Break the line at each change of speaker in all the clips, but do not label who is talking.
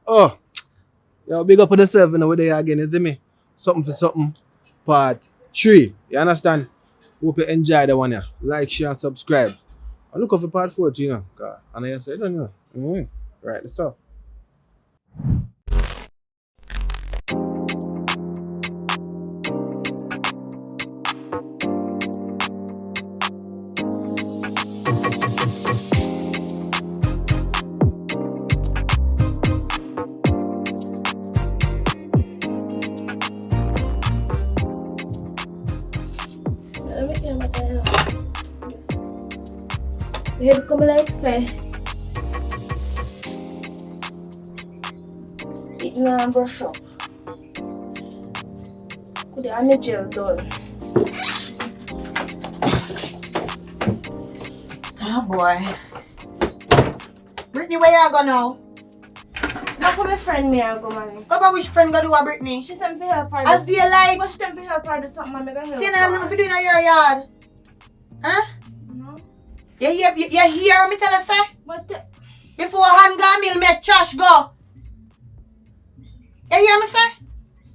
Oh, yo, big up on yourself, you know, where they again, you see me? Something for something, part 3. You understand? Hope you enjoy the one, yeah. Like, share, and subscribe. And look out for part 4 too, you know. And I say, don't know. Right, that's all.
Let me get my hair. You head come like say. It now brush up. Could have my gel done.
Oh boy. Brittany, where you go now?
Not for my friend me I go man.
Go about which friend go do a Brittany?
She sent me for help her.
As the light.
But she sent me for help her do something and I go help
See, now I'm not doing in your yard. Huh?
No.
You hear me tell us say?
But
Before hand go mill make trash go. You hear me say?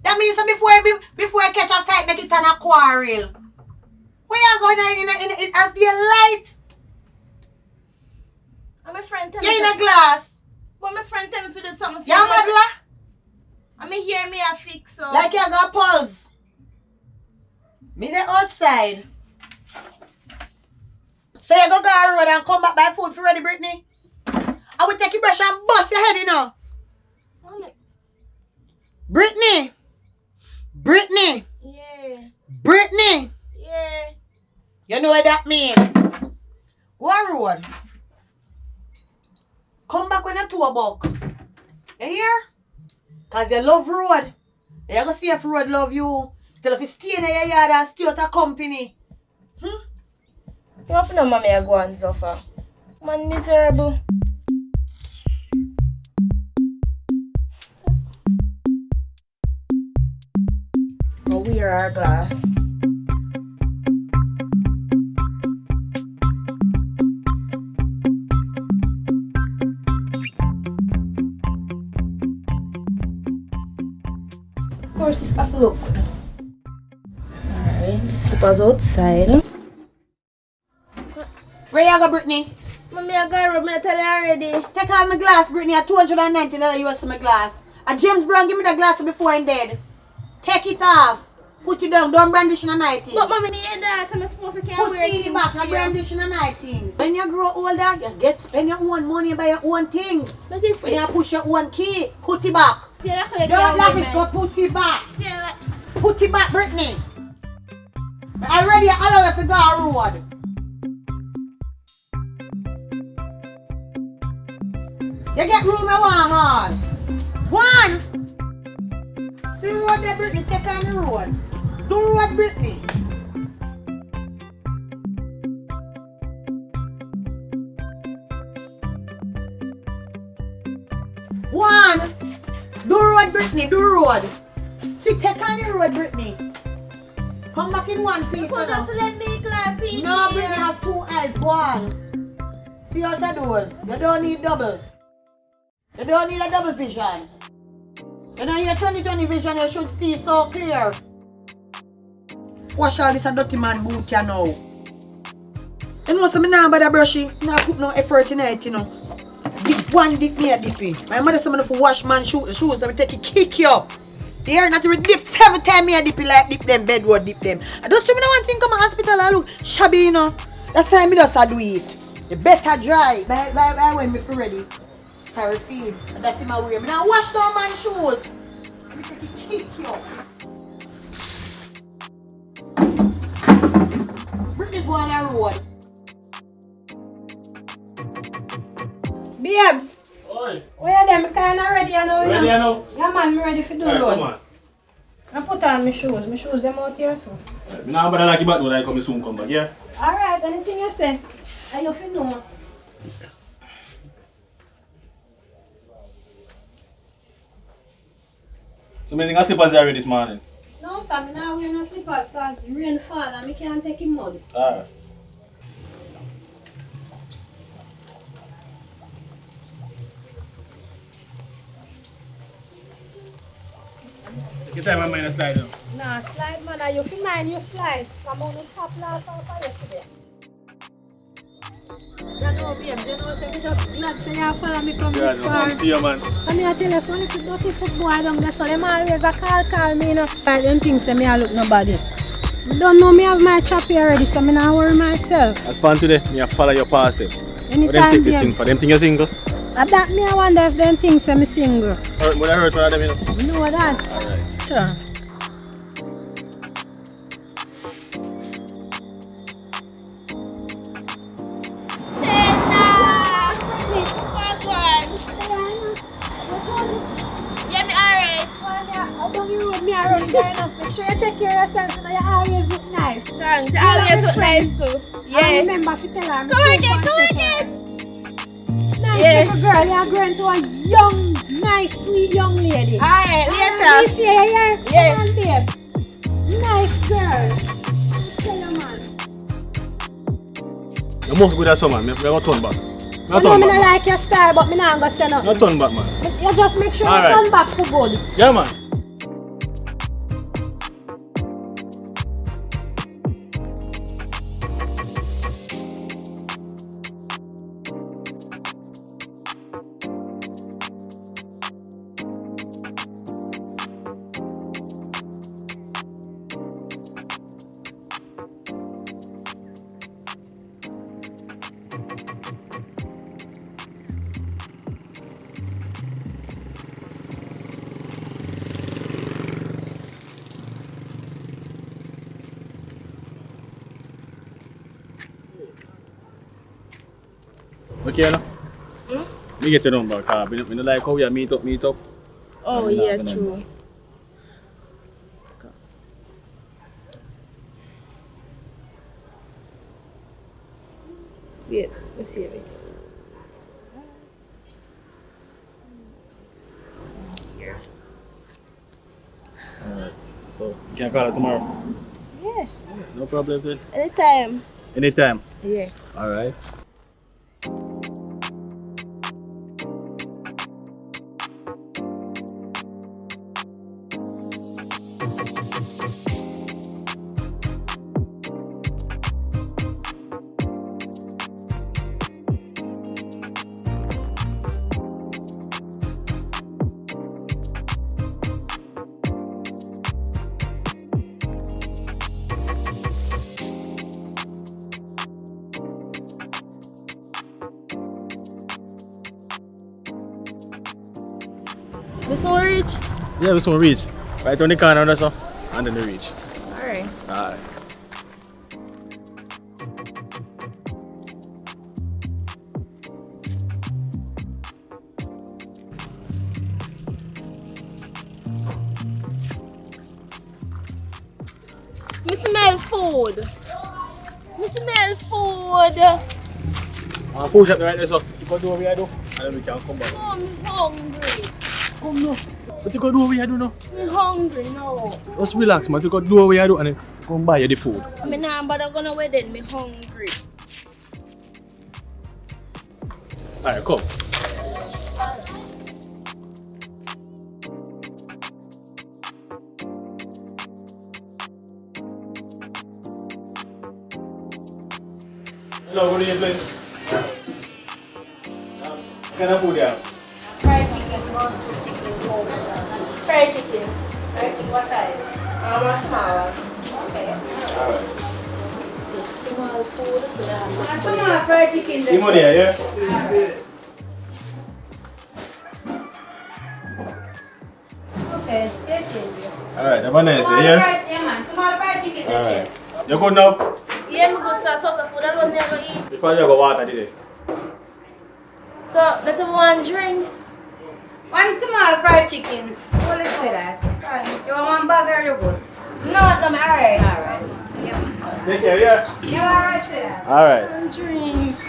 That means that before I catch a fight, make it an a quarrel. Where you going in as the light?
and my friend tell
You
me
in a glass.
but my friend tell me to do something for
You madla?
I mean hear me a fix so.
Like you got pulse. Me the outside. So you go road and come back by food for ready, Brittany? I will take your brush and bust your head, you know. Brittany! Brittany!
Yeah.
Brittany!
Yeah.
You know what that mean? Go on road. Come back when you 2 o'clock. You hear? Cause you love road. You gonna see if road love you. Tell if you stay in your yard and stay out of company.
You want to know mommy I go on so far? Man miserable. Go wear our glass. Of course this have to look good. Alright, slippers outside.
Where you go, Brittany?
Mommy, I got rub me tell you already.
Take out my glass, Brittany. At $290 US for my glass. And James Brown give me the glass before I'm dead. Take it off. Put it down. Don't brandish in my things.
But mommy, need that. I'm supposed to can't wear
Put it
things
back.
for
Not
you.
brandish in my things. When you grow older, you spend your own money and buy your own things.
Look at
When
this.
you push your own key, put it back.
See, that's how you
Don't
can't
laugh,
wear
it's
mine.
go put it back.
See, like,
Put it back, Brittany. I already allow you to go on road. You get room I want hall. One. See road there, Brittany. Take on the road. Do road, Brittany. One. Do road, Brittany. Do road. See, take on the road, Brittany. Come back in one piece.
you could
now.
just let me class eat
No,
here.
Brittany have 2 eyes. Go on. See out the doors. You don't need double. You don't need a double vision. You know your 20/20 vision you should see so clear. Wash all this a dirty man boot you know. You know so me nah bother brushy. Nah put no effort in it, you know. Dip one dip me a dippy. My mother said me for wash man shoes so we take it kick you up. Here not to dip every time me a dip like dip them bedroad dip them. I just see me no one thing come to hospital and look shabby, you know. That's why me just a do it. You better dry by when me feel ready. Sorry feed. And that's in my way. Me now wash down my shoes. Let me take it kick you up. Bring me go on the road.
Babes,
Oi,
where are them? Kind of ready, you know?
ready I know?
Yeah, man, me ready for do
Alright,
road.
come on.
I put on my shoes. My shoes, them out here, so.
Me now bother like you back when I come soon come back, yeah?
Alright, anything you say. I you fi know.
So many things I slippers there this morning.
No, sir, me not wear no slippers because rain fall and me can't take him mud.
Alright. Get time my mind a slide now.
Nah, slide, man. You feel mind you slide. Come on the top last hour for yesterday. You know, babe, you know, say, me just glad say you follow me from
Yeah,
this
no,
far.
come to you, man.
And I tell you, so many dirty football down there, so them always a call me, you know. I don't think say me I look nobody. You don't know me have my chop here already, so me not worry myself.
That's fun today. Me a follow your pass. But them
Anytime,
take this
babe.
thing for them think you're single.
At that me I wonder if them think say me single.
Alright, but I heard one of them, you know.
You know that?
Alright.
Sure.
Yeah, me alright.
Make sure you take care of yourself, you know, you always look nice.
Thanks. You always look nice too.
I
Yeah.
remember to tell her.
Come again.
Nice
Yeah.
little girl, you're growing to a young, nice, sweet young lady.
Alright,
You
later.
see her here?
Yeah.
Come on, babe. Nice girl. Tell your man.
You must go there, so man. Me go turn back.
I know me not like your style, but me not gonna say nothing.
No turn back, man.
You just make sure
Alright.
you come back for good.
Yeah, man. Okay, no? Me get the number, because we don't like how we meet up.
Oh,
I'm not
yeah,
gonna
true.
know.
Wait, let's see it.
Alright. So, you can call her tomorrow.
Yeah.
No problem, then.
Anytime.
Anytime.
Yeah.
Alright.
Miss Rich?
Yeah, we soon reach. Right on the corner, that's all. And then we reach.
Alright.
Alright.
Me smell food. Me smell food.
Food shop right there, so you can do what we do, and then we can come back.
I'm hungry.
Come now. What you can do what we do now?
I'm hungry now.
Just relax, man. You can do what we do, and then come buy you the food.
I'm not bother gonna wedding. Me hungry.
Alright, come. Hello, what are you playing? What kind of food you have?
Fried chicken, roasted chicken, cold. Fried chicken. Fried chicken, what size? A small one. Okay.
Alright.
Small food, so you have
Some fried chicken.
See money here, yeah?
Okay, yes.
Alright, have a nice
Small
day, yeah?
fried, yeah man. Small fried chicken.
Alright. You good now?
Yeah, me good sauce of food. Alone me I go eat.
Because you got water today.
So, let them want drinks.
One small fried chicken. Well, let's do that. You want one burger, you good?
No, I'm alright.
Alright. Yeah.
Take care, yeah?
You alright to that?
Alright.
And drinks.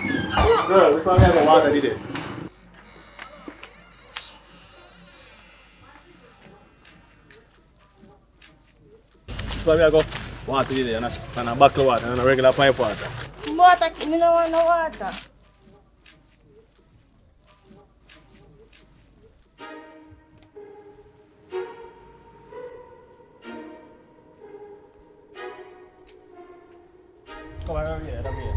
Girl, we probably have water today. Probably have water today, and a bottle of water and a regular pipe water.
Water, me no want no water.
Come on, here, come here.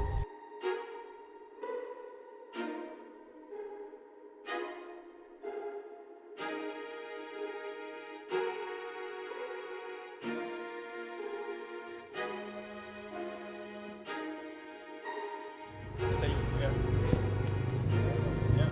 It's a you, yeah. Yeah.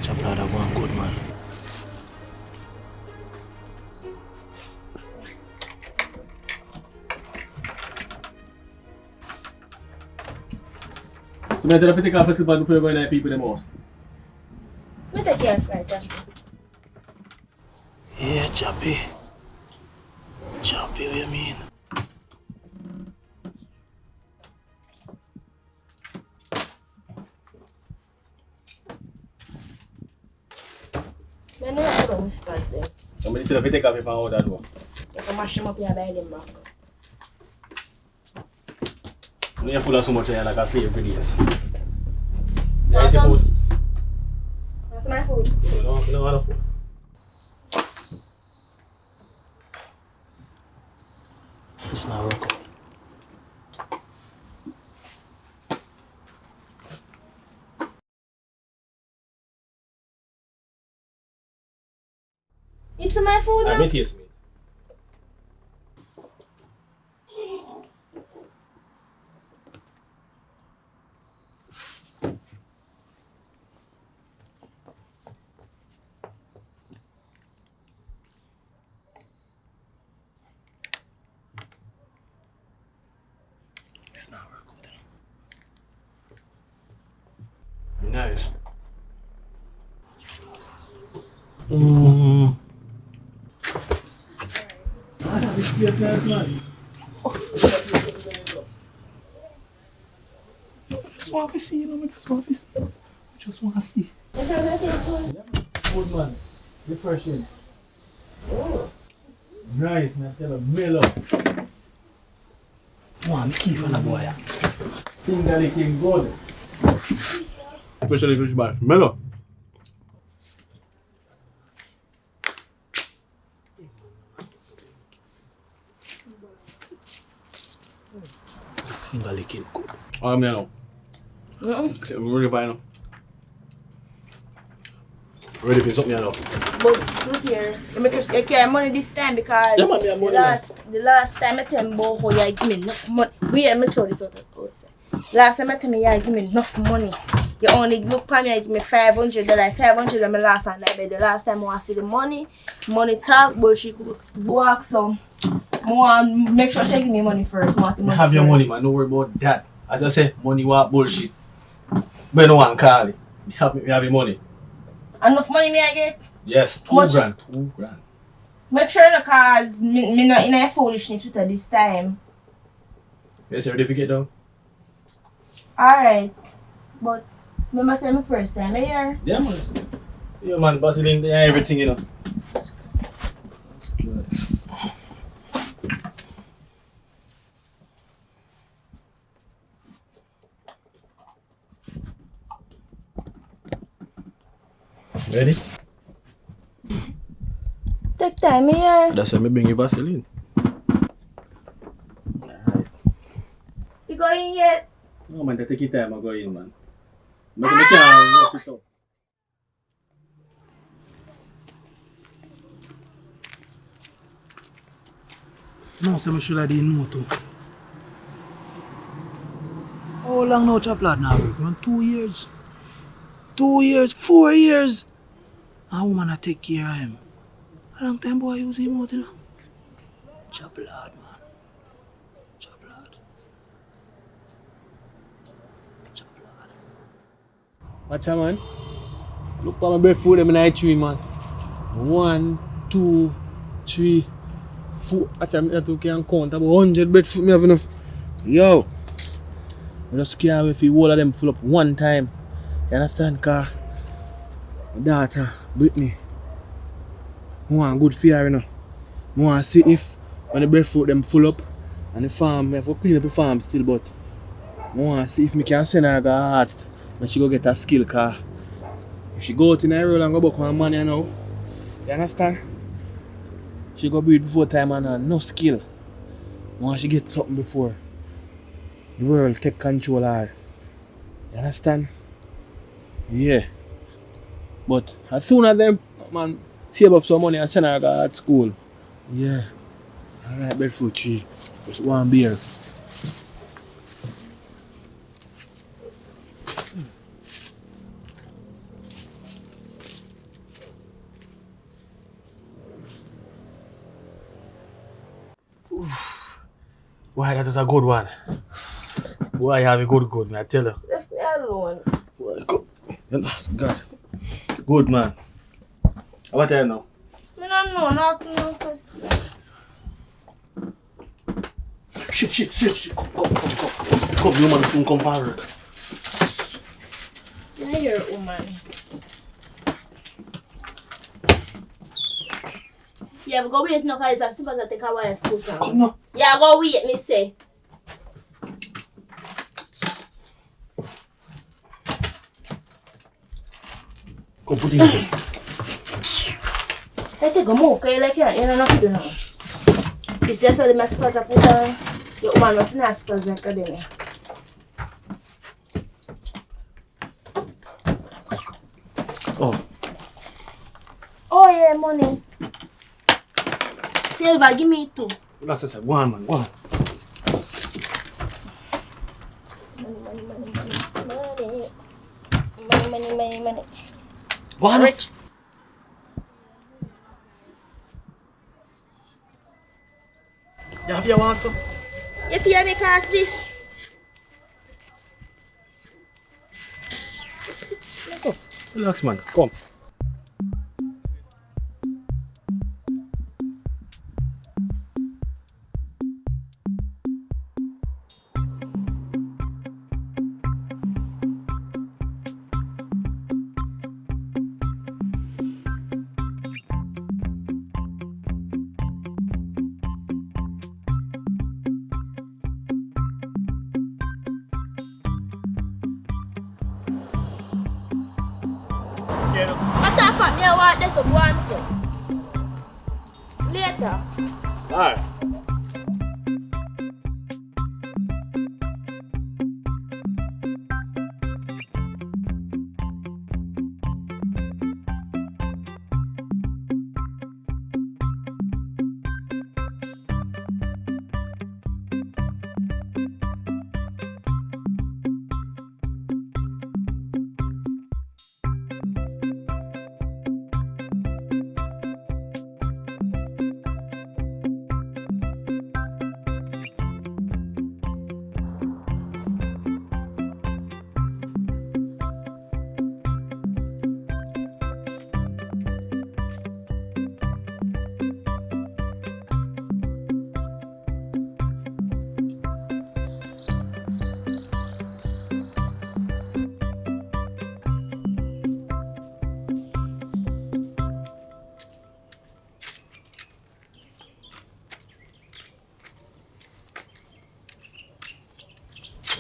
Chapla that one good man.
So I tell you to take off a slipper before you go in there people in the house.
Me take care of fried chicken.
Yeah, Chappy. Chappy, what you mean?
Me no have to spice them.
So I tell you to take off your phone out that door.
You can mash them up here by them back.
You are full of so much like a slave for days.
So
Yeah, eat the food.
That's my food.
No other food.
It's not work out.
It's my food
Let
now.
me taste me.
It's not work out.
Nice. This place nice, man.
Just want to see, you know, just want to see. Just want to see.
Good man. Refreshing. Nice, man. Tell them, mellow.
One key for the boy.
Finger licking good. Especially fish bar. Mellow.
Finger licking good.
Oh, mellow. Ready for now. Ready for something now.
But look here, you carry money this time because
Yeah, man, me have money,
the last time I tell me about how you give me enough money. Wait, let me throw this out. Last time I tell me you give me enough money. You only look for me and give me $500. $500 is my last time I bet. The last time I want to see the money talk, but she could walk, so I want to make sure she give me money first. I want the
You
money
have your
first.
money, man. Don't worry about that. As I say, money what bullshit. But no one call it. You have your money.
Enough money me I get?
Yes,
How much?
2 grand. 2 grand.
Make sure no cause me not in a foolishness with her this time.
Yes, you ready to get down?
Alright. But me must say my first time here.
Yeah, man. Yeah, man. Vaseline, yeah, everything, you know. That's good. Ready?
Take time here.
That's why I bring you Vaseline.
You going yet?
No, man, take your time. I go in, man. But I can't work it out.
No, so I should have didn't know too. How long now Chaplad now work? Around 2 years? 2 years? 4 years? A woman a take care of him. A long time boy use him out, you know? Chaplad, man. Chaplad. Chaplad.
Watch out, man. Look at my breadfruit them in the tree, man. 1, 2, 3, 4. Watch out, I can count about 100 breadfruit me have, you know. Yo. I just can't wait for all of them full up one time. You understand? Cause my daughter, Brittany, I want good fear, you know. I want to see if when the breadfruit them full up And the farm, I have to clean up the farm still, but I want to see if I can send her go hard and she go get a skill, cause if she go out in the road and go back with money now, you understand? She go breed before time and no skill. I want she get something before the world take control of her. You understand? Yeah. But as soon as them man save up some money and send her to school. Yeah. Alright, breadfruit tree. Just one beer. Why, that was a good one. Why, you have a good, man, I tell you.
Left me alone.
Well, good. God. Good, man. What are you now?
I don't know, nothing no question.
Shit. Come, you man soon come forward.
You hear it, woman. Yeah, but go wait no, cause it's as simple as I take a wife put on.
Come now.
Yeah, go wait, me say.
Come put it in.
I take a move, cause you like you don't know what to do now. It's just how the mess I put on. Your woman was not supposed like a day.
Oh.
Oh yeah, money. Silver, give me two.
Relax yourself. One, man. One.
Money.
One.
Rich.
You have your walk, so?
If you make us this.
Relax, man. Come.
What the fuck me I want this one for? Later.
Alright.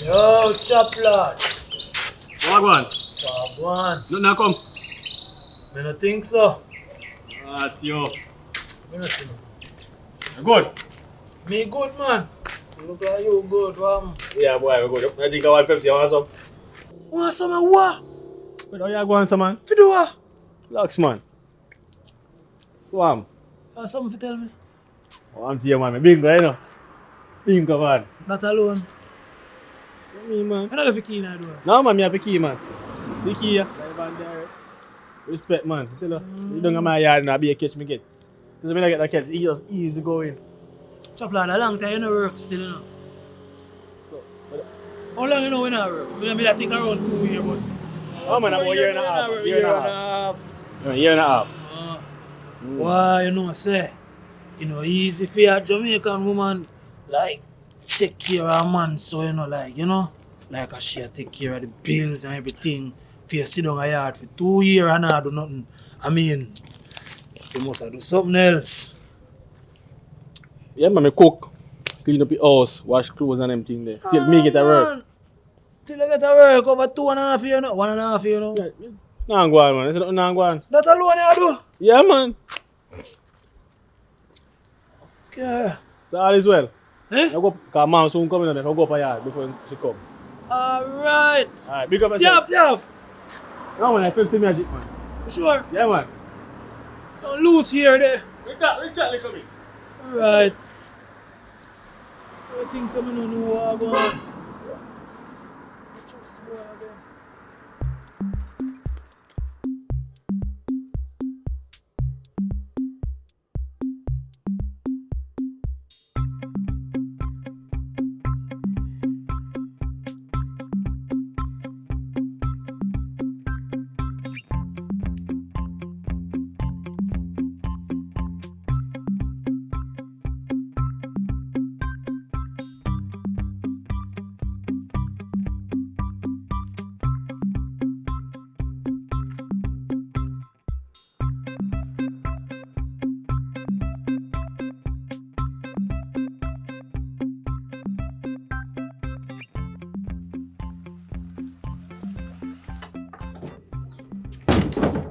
Yo, chop lad.
What one?
Wagwan.
Nothing now come.
Me no think so.
Ah, yo.
Me no think.
You good?
Me good man. Look like you good, wam.
Yeah, boy, we good. I think I want Pepsi, I want some.
Want some of what?
But how you going, some man?
For do what?
Relax, man. Swam.
Want something to tell me?
I'm to you, man. Bingo, you know. Bingo, man.
Not alone.
What me, man?
I don't have a key in the door.
No, man, me have a key, man. See key, yeah? Respect, man. Tell her, you don't have my yard and I'll be a catch me get. Because when I get that catch, it's just easy going.
Chop lad, a long time you no work still, you know. How long you know when I work? I think around 2 years, but...
Oh, man, I'm a year and a half. Year and a half. A year and a half.
Why, you know, say, you know, easy for a Jamaican woman, like, take care of a man, so, you know, like, like she take care of the bills and everything, for you sit down a yard for 2 years and not do nothing. I mean, you must do something else.
Yeah, man, I cook. Clean up your house, wash clothes and them thing there. Till me get a work.
Till I get a work over 2.5 years, no? 1.5 years, no?
Nah, go on, man. That's not nah, go on.
That alone I do.
Yeah, man.
Okay.
So all is well.
Eh?
I go, cause mom soon coming on there. I'll go up a yard before she come.
Alright.
Alright, big up yourself.
Yep.
No, man, I feel some magic, man.
Sure.
Yeah, man.
So loose here, there.
We chat, little bit.
Alright. I think someone don't know what I'm going. Just go again.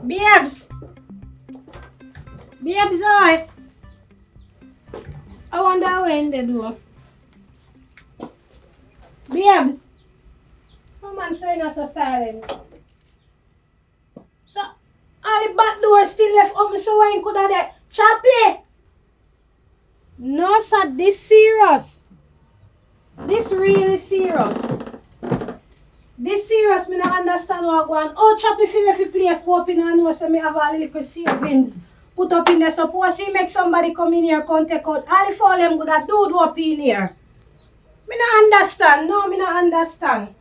Babes! Babes, oi! I wonder when they do. Babes! My man saying us so silent. So, all the back doors still left open so when could have there. Chappy! No, sir, this serious. This really serious. This serious, me not understand what going on. Oh, Chappy feel if the place open and know so me have a little savings put up in there. Suppose he make somebody come in here come take out. All if all them good at do up in here. Me not understand. No, me not understand.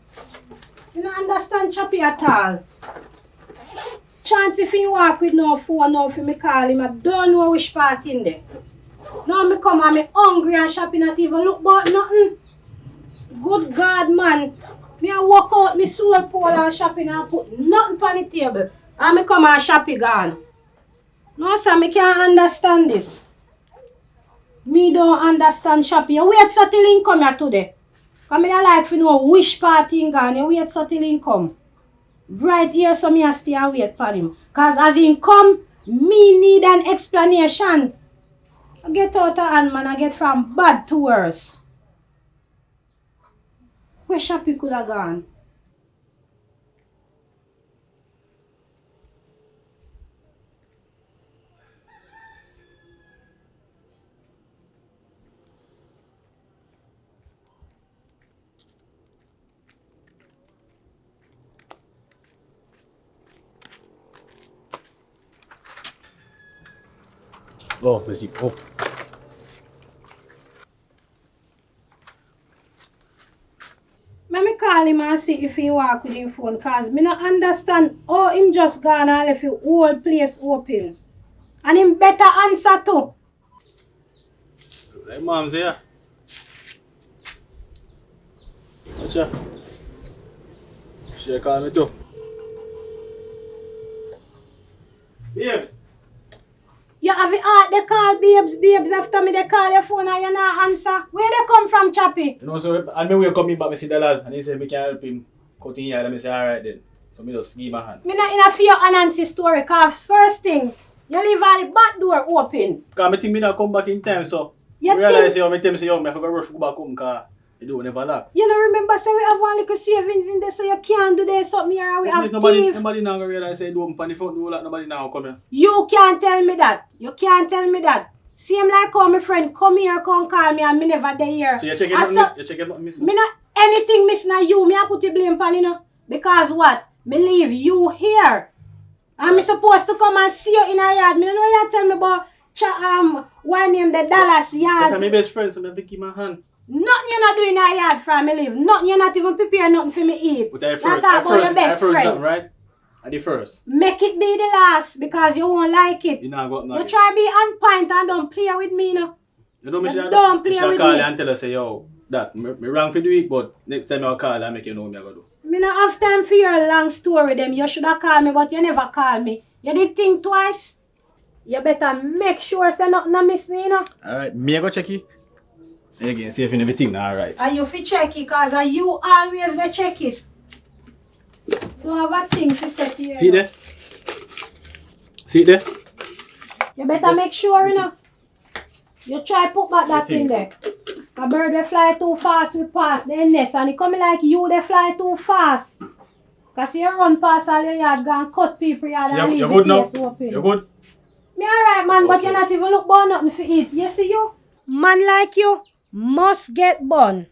Me not understand Chappy at all. Chance if he walk with no phone now for me call him, I don't know which part in there. Now me come and me hungry and Chappy not even look but nothing. Good God, man. Me a walk out me soul pole and shopping and put nothing on the table. And me come and Chappy gone. No, sir, me can't understand this. Me don't understand Chappy. You wait so till he come here today. Because me don't like to know which part he gone. You wait so till he come. Right here, so me a stay and wait for him. Because as he come, me need an explanation. I get out of hand, man. I get from bad to worse. Where Chappy could have gone?
Oh, merci. Oh.
Let me call him and see if he walk with him phone because me not understand how him just gone and left the whole place open. And him better answer too.
Like mom's here. Watch her. She call me too. Babes.
You have the heart they call babes after me they call your phone and you not answer. Where they come from, Chappy?
You know, so and me will come in back, me see the lads, and he said me can help him cut in here, and me say alright then. So me just give him a hand.
Me not in a fear and Nancy story cause first thing, you leave all the back door open.
Because I think me not come back in time, so
You
I realize
think-
me tell me say yo, me have to rush go back home because you don't never lock.
You know remember say we have one little savings in there so you can't do this something here and we have thief.
Nobody now gonna realize say do open from the front door, like nobody now come here.
You can't tell me that. You can't tell me that. Same like how my friend come here, come call me and me never there here.
So you check it
And
not miss, you check it not miss.
Me not anything missing on you. Me I put the blame on you know. Because what? Me leave you here. And me supposed to come and see you in a yard. Me don't know you tell me about one name the Dallas yard.
That's my best friend, so I have to give my hand.
Nothing you not doing in a yard for me leave. Nothing you not even prepare nothing for me eat.
But I
You
first,
talk
I
about your
first, I
best
first
friend.
something, right? At the first.
Make it be the last because you won't like it.
You know, got
You
nothing.
try be on point and don't play with me now.
You know, me
You
should
don't play with
call
me.
you and tell her say yo, that me wrong for do it, but next time I'll call and make you know what I gotta do.
Me not have time for your long story them. You should have called me but you never call me. You did think twice. You better make sure say nothing no miss me, you know.
Alright, me I go check it. Again, see if everything alright.
And you fi check it, cause you always dey check it. You have a thing to set here.
See there? See there?
You better make sure, you know. You try put back that thing there. A bird they fly too fast, we pass the nest, and it come like you they fly too fast. Cause you run past all your yard, go and cut people yard and leave
You're
the
good now?
place open.
You're good?
Me alright, man, but
Okay.
you not even look born nothing for eat. You see you? Man like you must get born.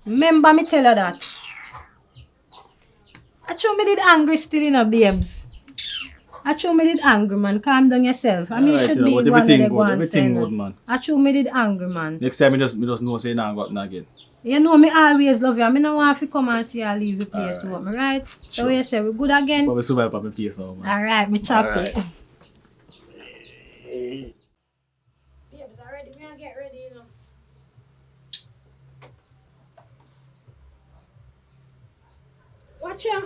Remember me tell you that. I told me did angry still in a babes. I told me did angry, man. Calm down yourself. I mean, you
Alright,
should
you know,
be
but
one of the
everything good,
ones.
everything good, man.
I told me did angry, man.
Next time, me just know say nah got nothing again.
You know me always love you. I mean, I want to come and see you leave the place
Alright.
with me, right? So
Sure.
you say we good again?
But we survive up my face now, man.
Alright, me chop it.
Alright.
Babes, already, we are get ready, you know. Watch ya.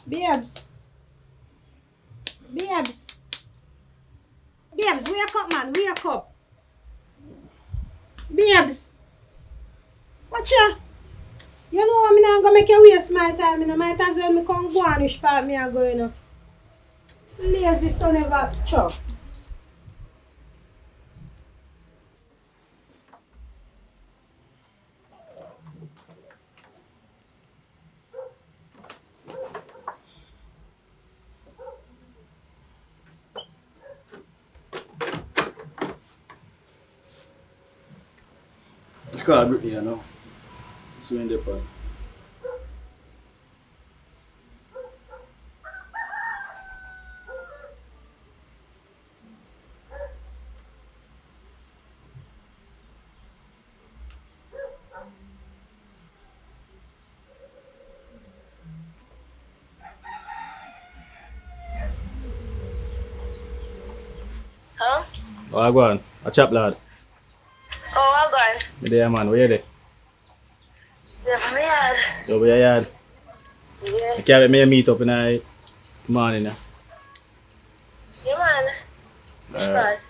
Babes. Babes. Babes, wake up, man. Wake up. Babes. Watch ya. You know I'm not gonna make you waste my time, you know. Might as well me come go and wish part me and go, you know. Lazy son of a chop.
You call Brittany, you know. So in the part.
Huh?
Oh, I go on. A chap lad.
Oh, I'm gone.
Me there, man. Where you there?
Yeah, from my yard.
You over your yard.
Yeah.
You carry me a meet up in the morning.
Yeah, man. Which
Alright.
part?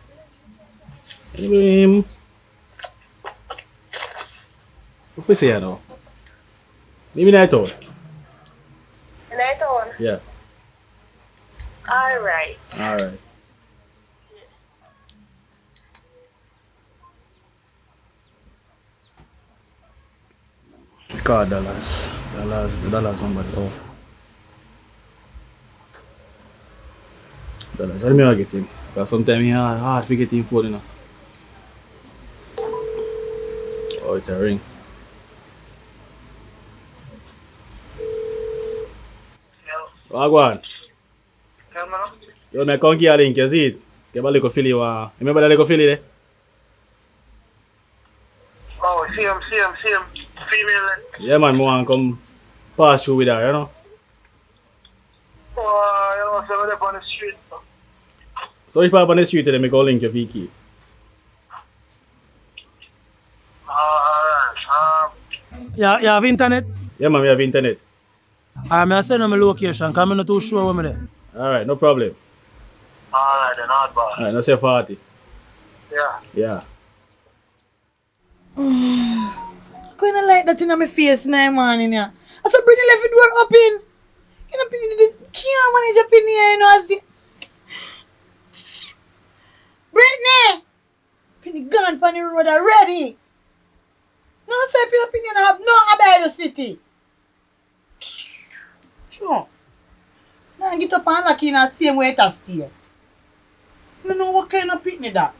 Anyway, what we say now? Maybe night town.
And I told him.
Yeah.
Alright.
Alright. Call Dallas. Dallas somebody. Oh. Dallas, let me get him. Because sometimes it's hard to get him phone, you know. Oh, it's a ring. Oh, go on.
Yeah, man.
Yo, me come here link, you see it? Give a little filly, remember that little filly there?
Oh, see him. Female.
Yeah, man, I want to come pass through with her, you know?
Oh, you know, so they're on the street.
So if I'm on the street, then I go link your VK.
Alright.
Yeah, you have internet?
Yeah, man, we have internet.
I'm going to send them a location, because I'm not too sure where I'm there.
Alright, no problem.
Alright, then, not bad.
Alright, no say 40.
Yeah.
Yeah.
Gonna like that in my face now, man, in here. I said, Brittany left the door open. You know, Brittany can't manage up in here, you know, I see. Brittany! Brittany gone on the road already. No, say, people opinion have no about the city. Sure. Now get up and lock in the same way to stay. I don't know what kind of Brittany that.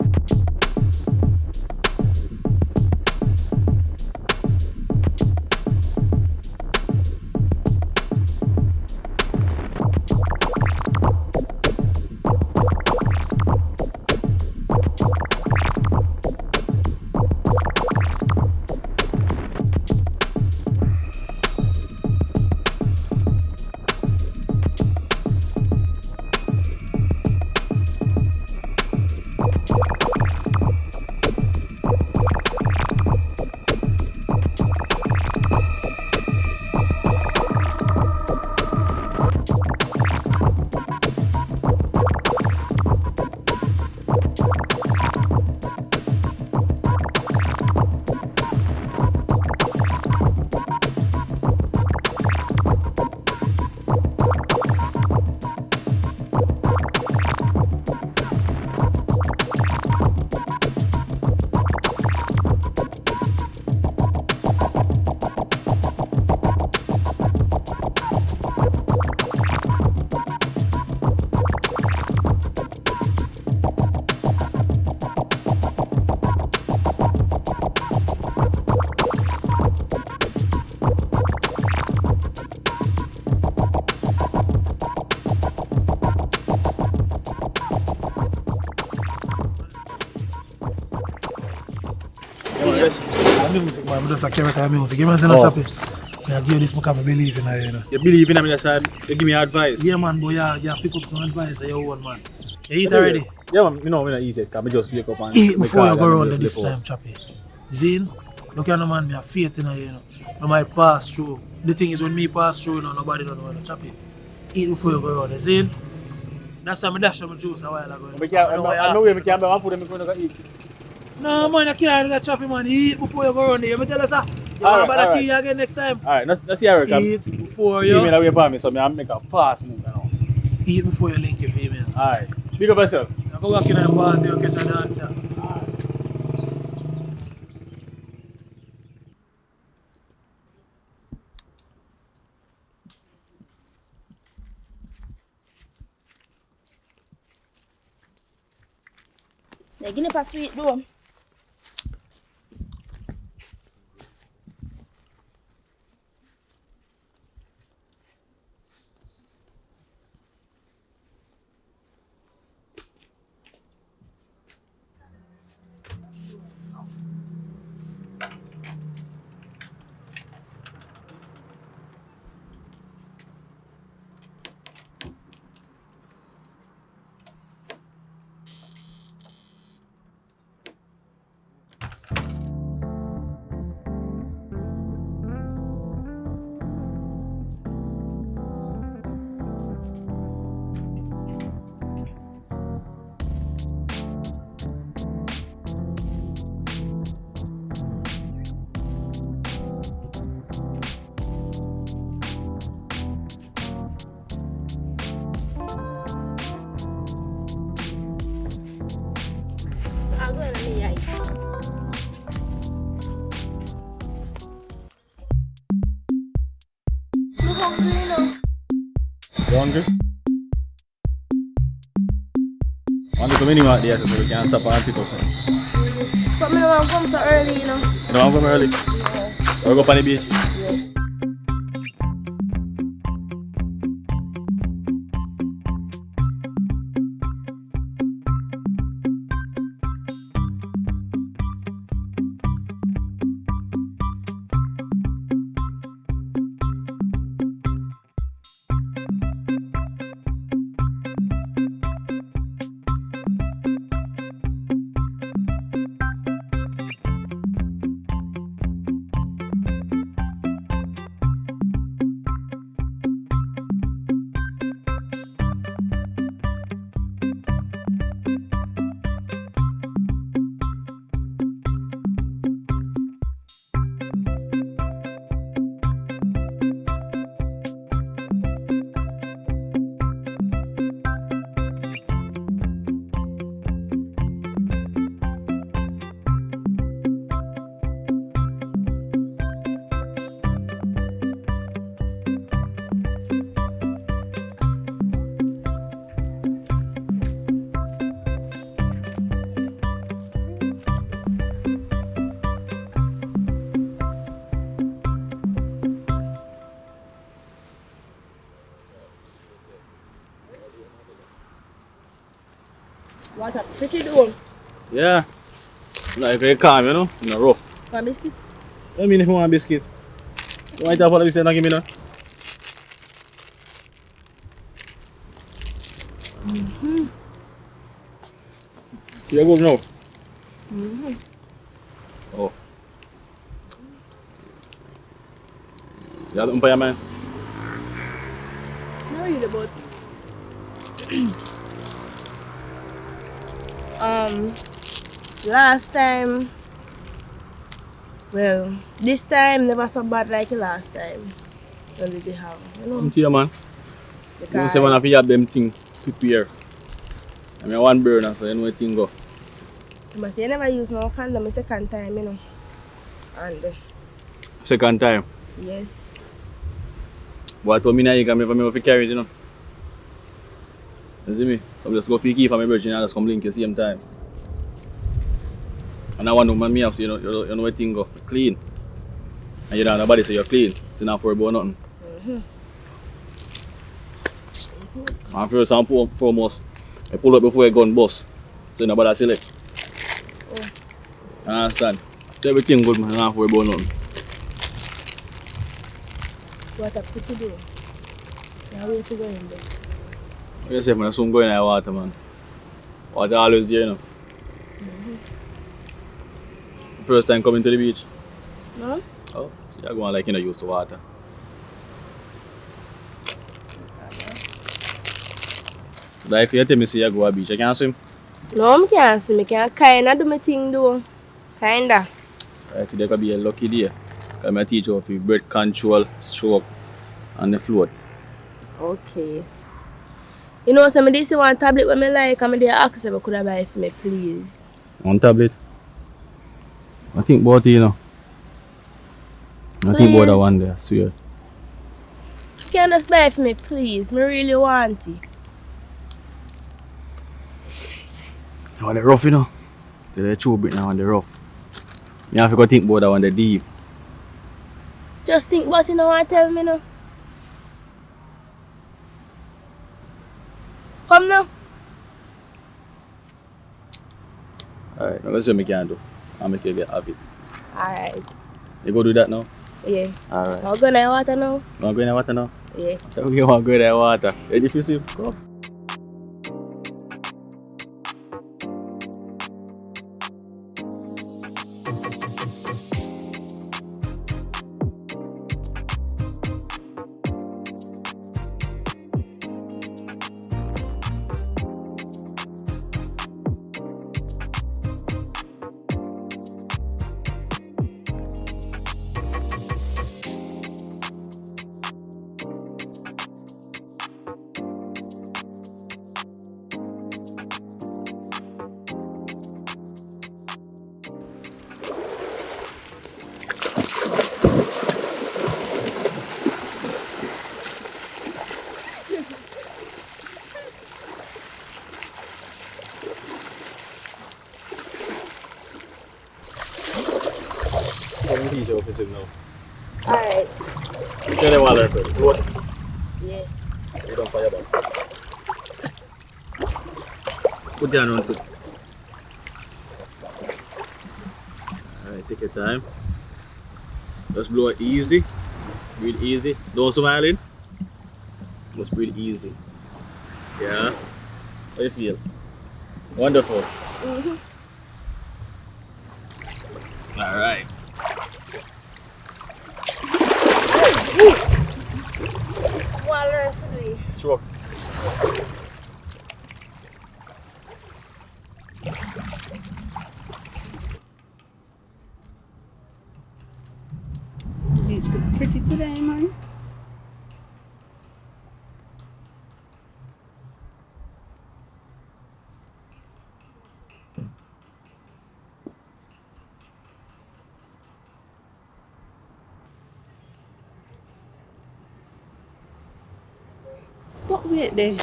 music, man. I'm just a character of music. You know what I'm saying, Chappy? I give you this because I believe in it, you know.
You believe in me, that's why you give me advice.
Yeah, man, boy, yeah, pick up some advice of your own, man. You eat already?
Yeah, man, I don't eat it, because I just wake up and
Eat before you
call
go
and
around
just
this
slip out.
time, Chappy. Zine, look at no man, me have faith in you, know. I might pass through. The thing is, when me pass through, you know, nobody don't know, you know, Chappy. Eat before you go around, Zine. That's why I dashed my juice a while ago.
I know we can't buy one food and I'm going to eat.
No, man, I can't do that, Chappy, man. Eat before you go around there. Let me tell you, sir. You want to buy the key again next time?
Alright, let's see how it comes.
Eat before you...
Give me that way for me, so I make a fast move now.
Eat before you link your female.
Alright, big up yourself.
You go back in the party, you catch a dancer.
They're gonna pass sweet though. I'll go in the yard. I'm hungry now.
You hungry? I want to come anywhere out there so we can stop and pick up something.
But I don't want to come so early, you know.
You don't want to come early?
Yeah.
Or go up on the beach?
Yeah. What a pretty doing.
Yeah. Like very calm, you know? Not rough.
Want biscuit?
I mean if you want a biscuit. You want to have all this and not give me no? You go now? Oh. You have the umpire, man?
Not really, but last time, well, this time never so bad like the last time when we did have, you know.
Come to you, man. You
Because
say man have to have them things prepare. I mean one burner, so you know where thing go.
but you never use no condom the second time, you know. And
Second time.
yes,
But I told me now you can never carry it, you know. You see me? So I just go for the key for my virgin and just come link at the same time. And I want to man me have so you know where thing go. Clean. And you don't have nobody say you're clean. So you don't worry about nothing. And first and foremost, I pull up before I gun bust. So nobody select. You understand? Everything good, man. I don't have to worry about nothing.
What up to do? Now where to go in there?
You say, man, I soon go in the water, man. Water always there, you know. First time coming to the beach.
No?
Oh, so you're going like, you know, used to water. But if you tell me, say you go to the beach, I can't swim.
No, I can't see. I can kinda do my thing though. Kinda.
Right, today could be a lucky day. Because I teach you how to breath control, stroke, and the float.
Okay. You know, some of this one tablet when I like, and I ask if I could buy for me, please.
One tablet. I think about it, you know. I think about that
Please.
one day, I swear.
Can you just buy for me, please? I really want it.
I want the rough, you know. Tell the truth, Brit, now on the rough. You have to go think about that one, the deep.
Just think about it, you know what tell me now. Come now.
Alright, now let's see what I can do. I'll make you get happy.
Alright.
You go do that now?
Yeah.
Alright.
I'll go in the water now.
You want to go in the water now?
Yeah.
You want to go in the water? Ready for swim? Go. Come teach you how to swim now.
Alright.
You tell them all learn first. Float.
Yeah.
You don't fire back. Put your hand on it. Alright, take your time. Just blow it easy. Breathe easy. Don't smile in. Just breathe easy. Yeah. How do you feel? Wonderful. Alright.
Water for me.
Stroke.
Beach look pretty today, man. But wait there.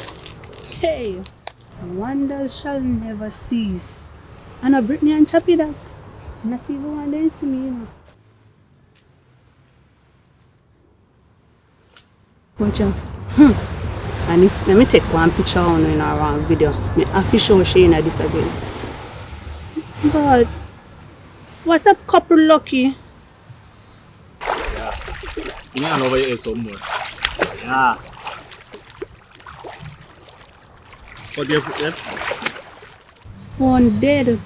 Hey, wonders shall never cease. And a Brittany and Chappie that. Not even one day see me, you know. Watch out. And if let me take one picture on in our video. Me have to show Shayna this again. But what a couple lucky.
Yeah. You need to know where you are somewhere. Yeah. What do you put there?
Phone dead.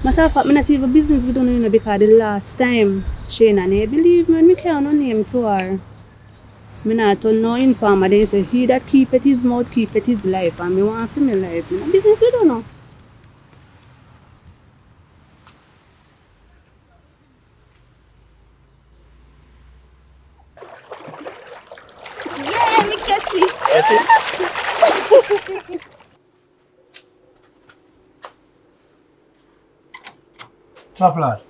Matter of fact, I not even business with you know, because the last time Shayna they believe me when me can't name to her. Me not turn no informer. They say he that keepeth his mouth keepeth his life, and me want to see my life. Me no business with you know.
Yeah, me catch it.
That's it.
Chop lad.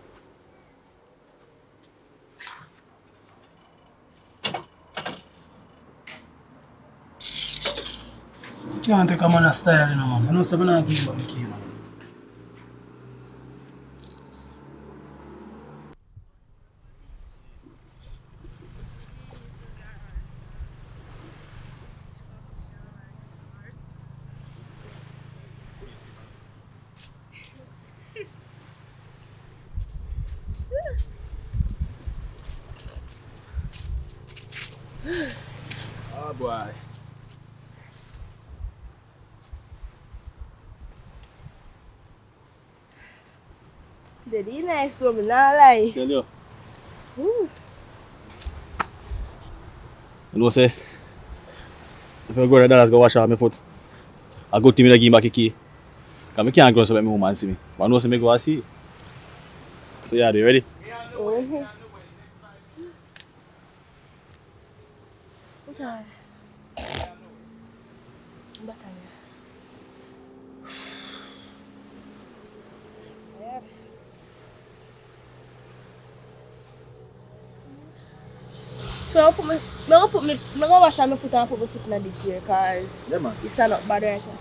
Can't take a man a style, you know, man. You know, so I'm not giving up the key, man.
boy.
Daddy nice though, me not lie.
Tell you.
Ooh.
You know say if I go to Dallas go wash out my foot, I go to me to give him back a key. Cause I can't go so let my woman see me. But I know say me go and see. So yeah, you ready?
Mm-hmm. Okay. Back on you. Yeah. So I gonna wash out my foot and put my foot in this year cause
Yeah man.
it's not bad right now.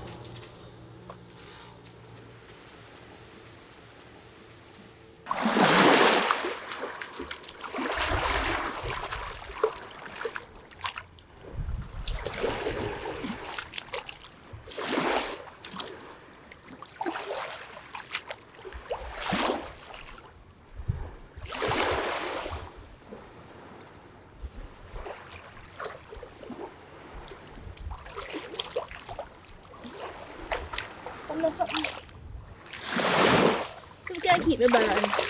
I'm not something. You can't keep me balance.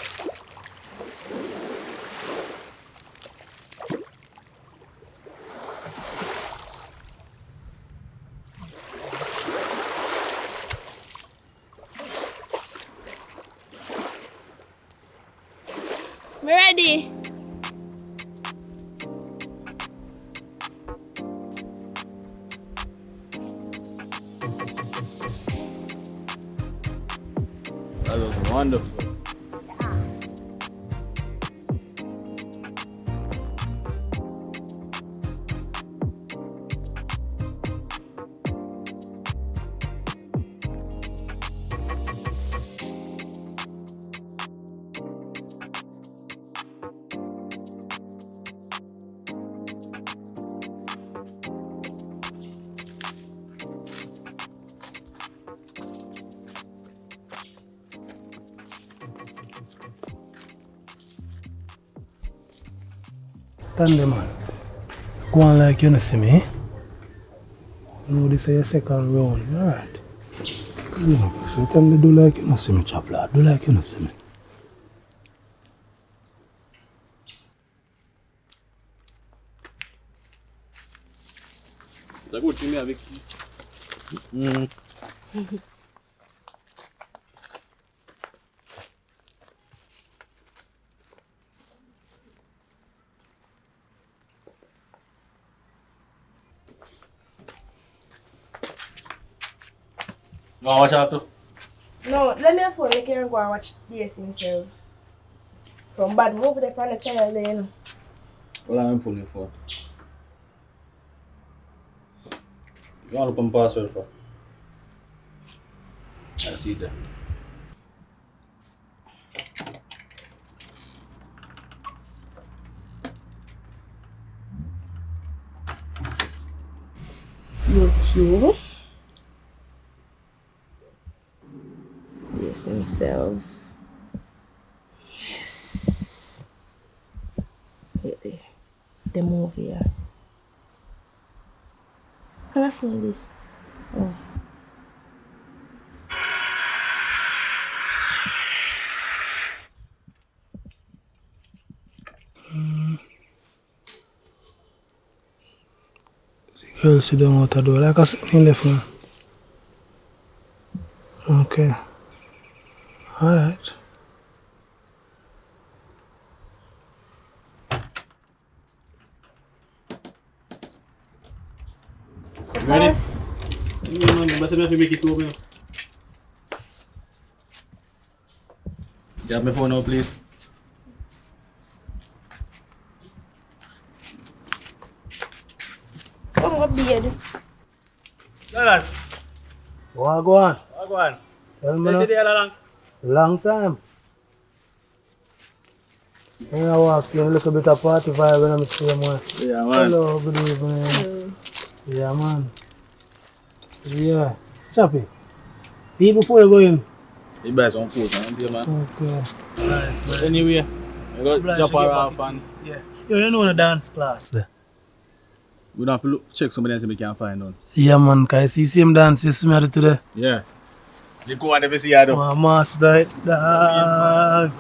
Me ready.
That was wonderful.
Stand there, man. Go on like you don't see me. No, this is your second round. Alright. You know, so tell me do like you don't see me, chop lad. Do like you don't see me.
It's a good thing me have a key. Go and watch out too.
No, let me have phone. Make him go and watch this himself. Some bad move there on the channel there, you know.
What am I pulling for? You want to open password for? I see that.
YouTube. Yes, himself. Yes. Wait, the movie. Yeah. Can I film this? Oh.
The girl sit down out the door like I sit in left man. Okay. Alright.
You ready? No, man, but I make it over. Grab my phone now, please.
Oh, my beard.
Dallas,
What go on?
what go on?
Tell me
Say
now.
there long.
Long time. I walk in a little bit of party vibe when I'm seeing one.
Yeah, man.
Hello, good evening. Yeah, man. Yeah. Chappy. Eat before you go in.
You buy some food, man.
Okay. Nice.
Anyway, I got chop her off and
Yeah. Yo, you know the dance class there.
We don't have to look, check somebody else we can find out.
Yeah, man, can you see same dance you see me do today?
Yeah. You go and never see her though.
My master,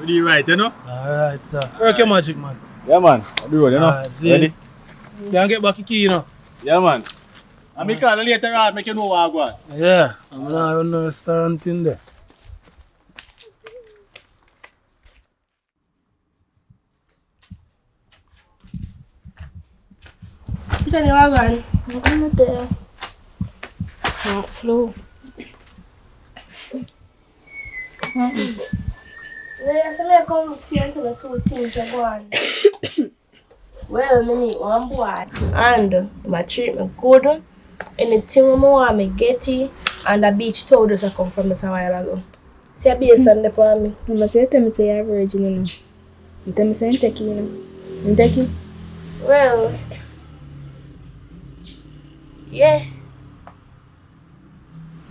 We do right, you know?
Alright, sir. Work your magic, man.
Yeah, man. I do it, you know?
Alright, see
Ready?
you. Can't get back the key, you know?
Yeah, man. And me call later on, make you know what I want.
Yeah, I'm not run no restaurant in there.
Tell you what, man. I'm not there. Not flow. Yeah, so I come here until the two things are gone. Well, I meet one boy and my treat me good. Anything I want me get it, and the beach told us I come from this a while ago. See a base on the for me.
I say tell me say you're a virgin, you know. You tell me say I'm techie, you know. I'm techie.
Well, yeah.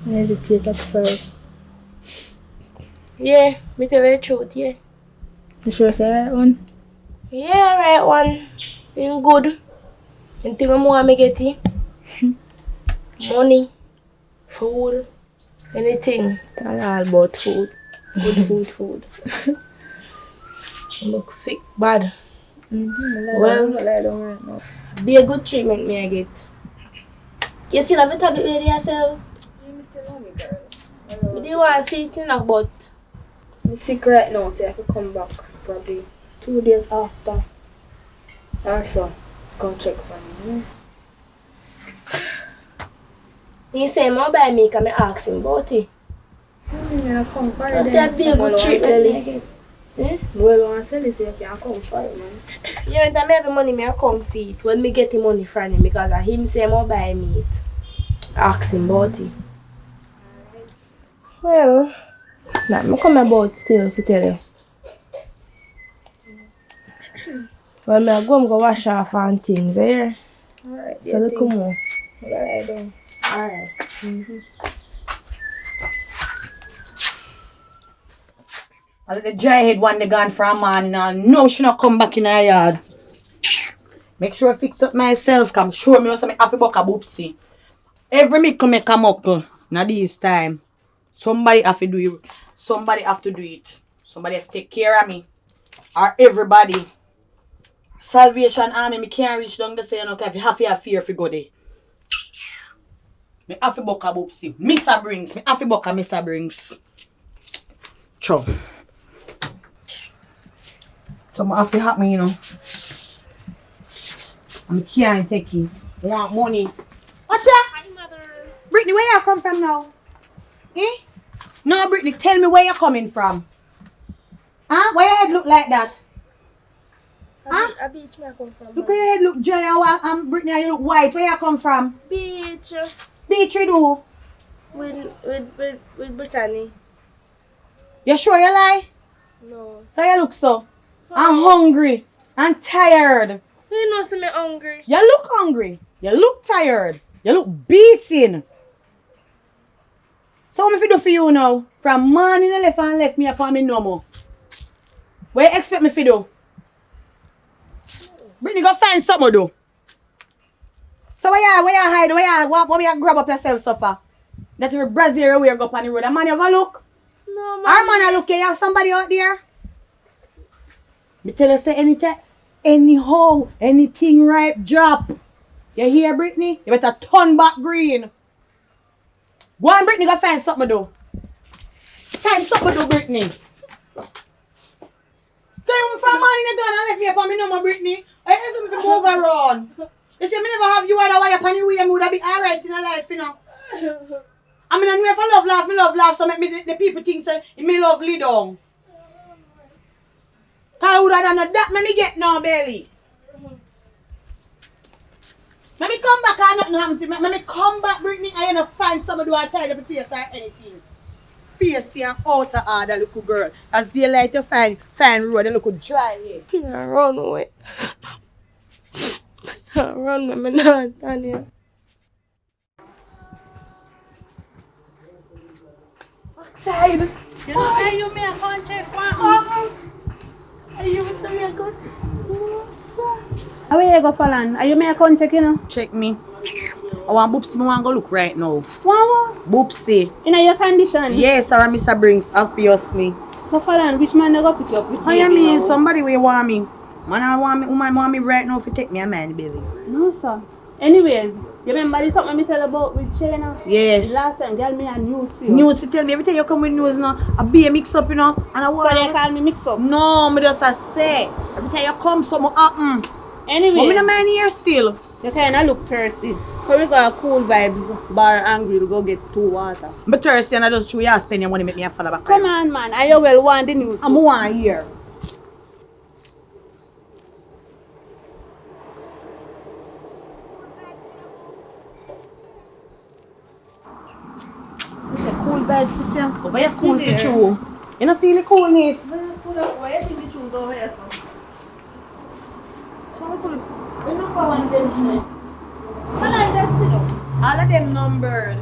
I hesitate at first.
Yeah, me tell you the truth, yeah.
You sure say right one?
Yeah, right one. Being good. Anything I want me get it. Money, food, anything.
It's all about food. Good food.
I look sick, bad.
Well, lie down right now.
Be a good treatment me I get. You still have a tablet with yourself?
You still love me, girl.
But do you want to see it in a but?
I'm sick right now, so I have to come back probably 2 days after. Or so. Come check for me.
He say more buy me because I ask him about it.
I come for it.
I say I be a good treatment me I get. Eh?
Well, I want to sell it, so you can come for it, man.
Yeah, when I have the money, I come for it. When me get the money from him, because of him say more buy me it. Ask him about it. Well, nah, I come about still to tell you. When I go wash off and things, here.
Alright,
So look more.
I gotta lie down.
Alright.
I let the dry head one they gone for a man and no she not come back in her yard. Make sure I fix up myself, come show me also me have to buck a boopsy. Every me come up now this time. Somebody have to do it. Somebody have to do it. Somebody have to take care of me. Or everybody. Salvation Army, me can't reach down the say, you know, if you have to have fear if you go there. Me have to buck a boopsy. Mr. Brings. Me have to buck a Mr. Brings. Chow. So I have to help me, you know. I can't take it. I want money. What's that?
Hi, mother.
Brittany, where you come from now? Eh? No, Brittany, tell me where you're coming from. Huh? Why your head look like that? Huh?
A beach me I come from.
Look at your head look dry, Brittany, you look white. Where you come from?
Beach.
Beach you do?
With Brittany.
You sure you lie?
No.
So you look so? I'm hungry. I'm tired.
You know so me hungry.
You look hungry. You look tired. You look beaten. So what am I do for you now? From morning and left me upon me no more. What you expect me to do? Brittany, go find something to do. So where you hide? Where you grab up yourself so far? That your brazier where you go up on the road. A man you go look?
No,
Our man I look, you have somebody out there? Me tell you say anyhow, anything ripe drop. You hear Brittany? You better turn back green. Go on Brittany, go find something to do. Find something to do, Brittany. Come from morning you gone and left me upon me no more, Brittany. I asked me to move around. You see, me never have you other way upon the way and me would have been alright in a life, you know. I mean, I know if I love laugh, so make me the people think say me love lay down. Cause I would have done that, me get no belly. Let me come back and nothing happen to me. Let me come back, Brittany, and you find somebody who will tie up the face or anything. Face stay out of order, little girl. As daylight you find road, a little dry here.
I run away. I run when I'm not done here.
Outside. You know why you may come check one? Are you Mr. Miracle?
How are you go, Falan? Are you may come check, you know?
Check me. I want Boopsy, I want to go look right now.
Wow.
Boopsy.
In your condition?
Yes, sir, Mr. Brinks, obviously.
So, Falan, which man they go pick you up with
How you mean?
now?
Somebody will want me. Man, I want me, woman want me right now if you take me a man belly.
No, sir. Anyways, you remember this something me tell about with China?
Yes.
The last time, girl, me a news for you.
News, you tell me every time you come with news, now, a be a mix up, you know. And I want
So you call me mix up?
No, me just a say. Every time you come, something happen.
Anyway.
But me no mind here still.
You kinda look thirsty. So we got a cool vibes bar and grill, go get 2 water.
But thirsty and I just chew you spend your money make me a follow back.
Come on, man. I will want the news.
I'm one here. It's a cool vibes this year. Over here cool for you. You don't feel the coolness?
Why you think the shoes over here, sir?
So cool is the number one bench.
Come on, just sit down.
All of them numbered.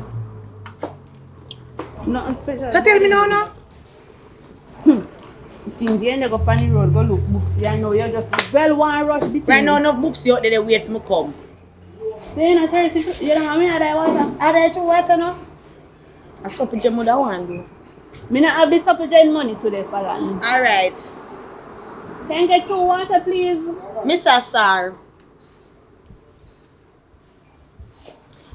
Nothing special.
So tell me now.
Things you end up on the road, go look books. You know you just well want rush the thing.
Right now enough books out there they wait for me come.
So you know, thirsty. You don't want me to die water?
I die to water now. I saw your mother want do.
Me not have this supper join money today, Falan.
Alright.
Can you get 2 water, please?
Mr. Sar.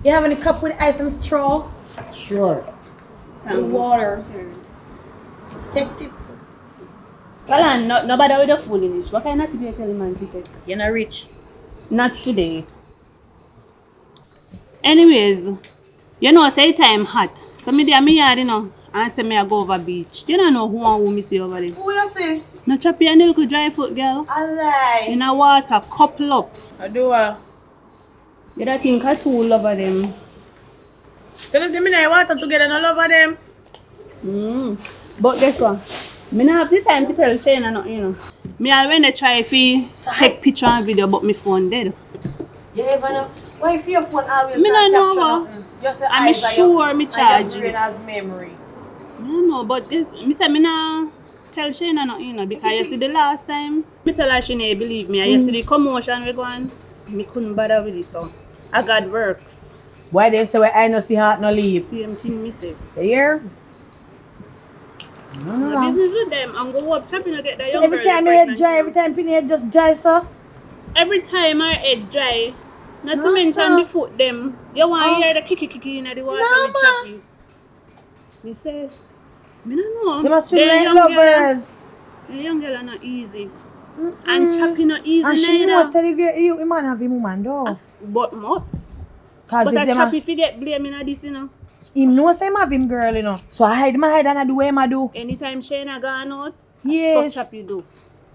You have any cup with ice and straw?
Sure.
And water. Take tip.
Falan, nobody with the fool in this. What kind of tip you tell man to take?
You're not rich.
Not today. Anyways, you know, say time hot. So me there me yard, you know, and say me I go over beach. You don't know who and who me see over there.
Who you see?
No choppy and little dry foot girl.
I lie.
In a water, couple up.
I do a.
You don't think I too love them.
Tell them I water together, no love of them.
But guess what? Me not have the time to tell Shane nothing, you know. Me already try to take picture and video, but my phone dead.
You ever know? Why if your phone always
Me
not
don't know
capture
what.
nothing? You say
I'm
eyes are
sure
your,
me
and
charge
your brain
you.
has memory.
I don't know, but this, me say me not tell Shane nothing, you know, because you see the last time, me tell her she didn't believe me, and you see the commotion we go on, me couldn't bother with it, so I got works.
Why they say I no see heart no leave?
Same thing me say.
You hear?
The business with them, I'm going up chopping to get the young
Every
girl
time your head dry, every time your head just dry, sir.
Every time our head dry, not
No,
to mention
sir.
the foot them, you want to hear the kiki in the water
No,
with choppy. Me say, me don't know.
They must feel
Them
like
young girl-
lovers.
The young girl are not easy. And choppy not easy
And she knows
neither.
that if you man have him woman though.
But must.
Cause
But
if
a
them
choppy forget blame in this, you know.
him knows him have him girl, you know. So I hide my head and I do what him do.
Anytime Shayna gone out,
Yes.
so choppy do.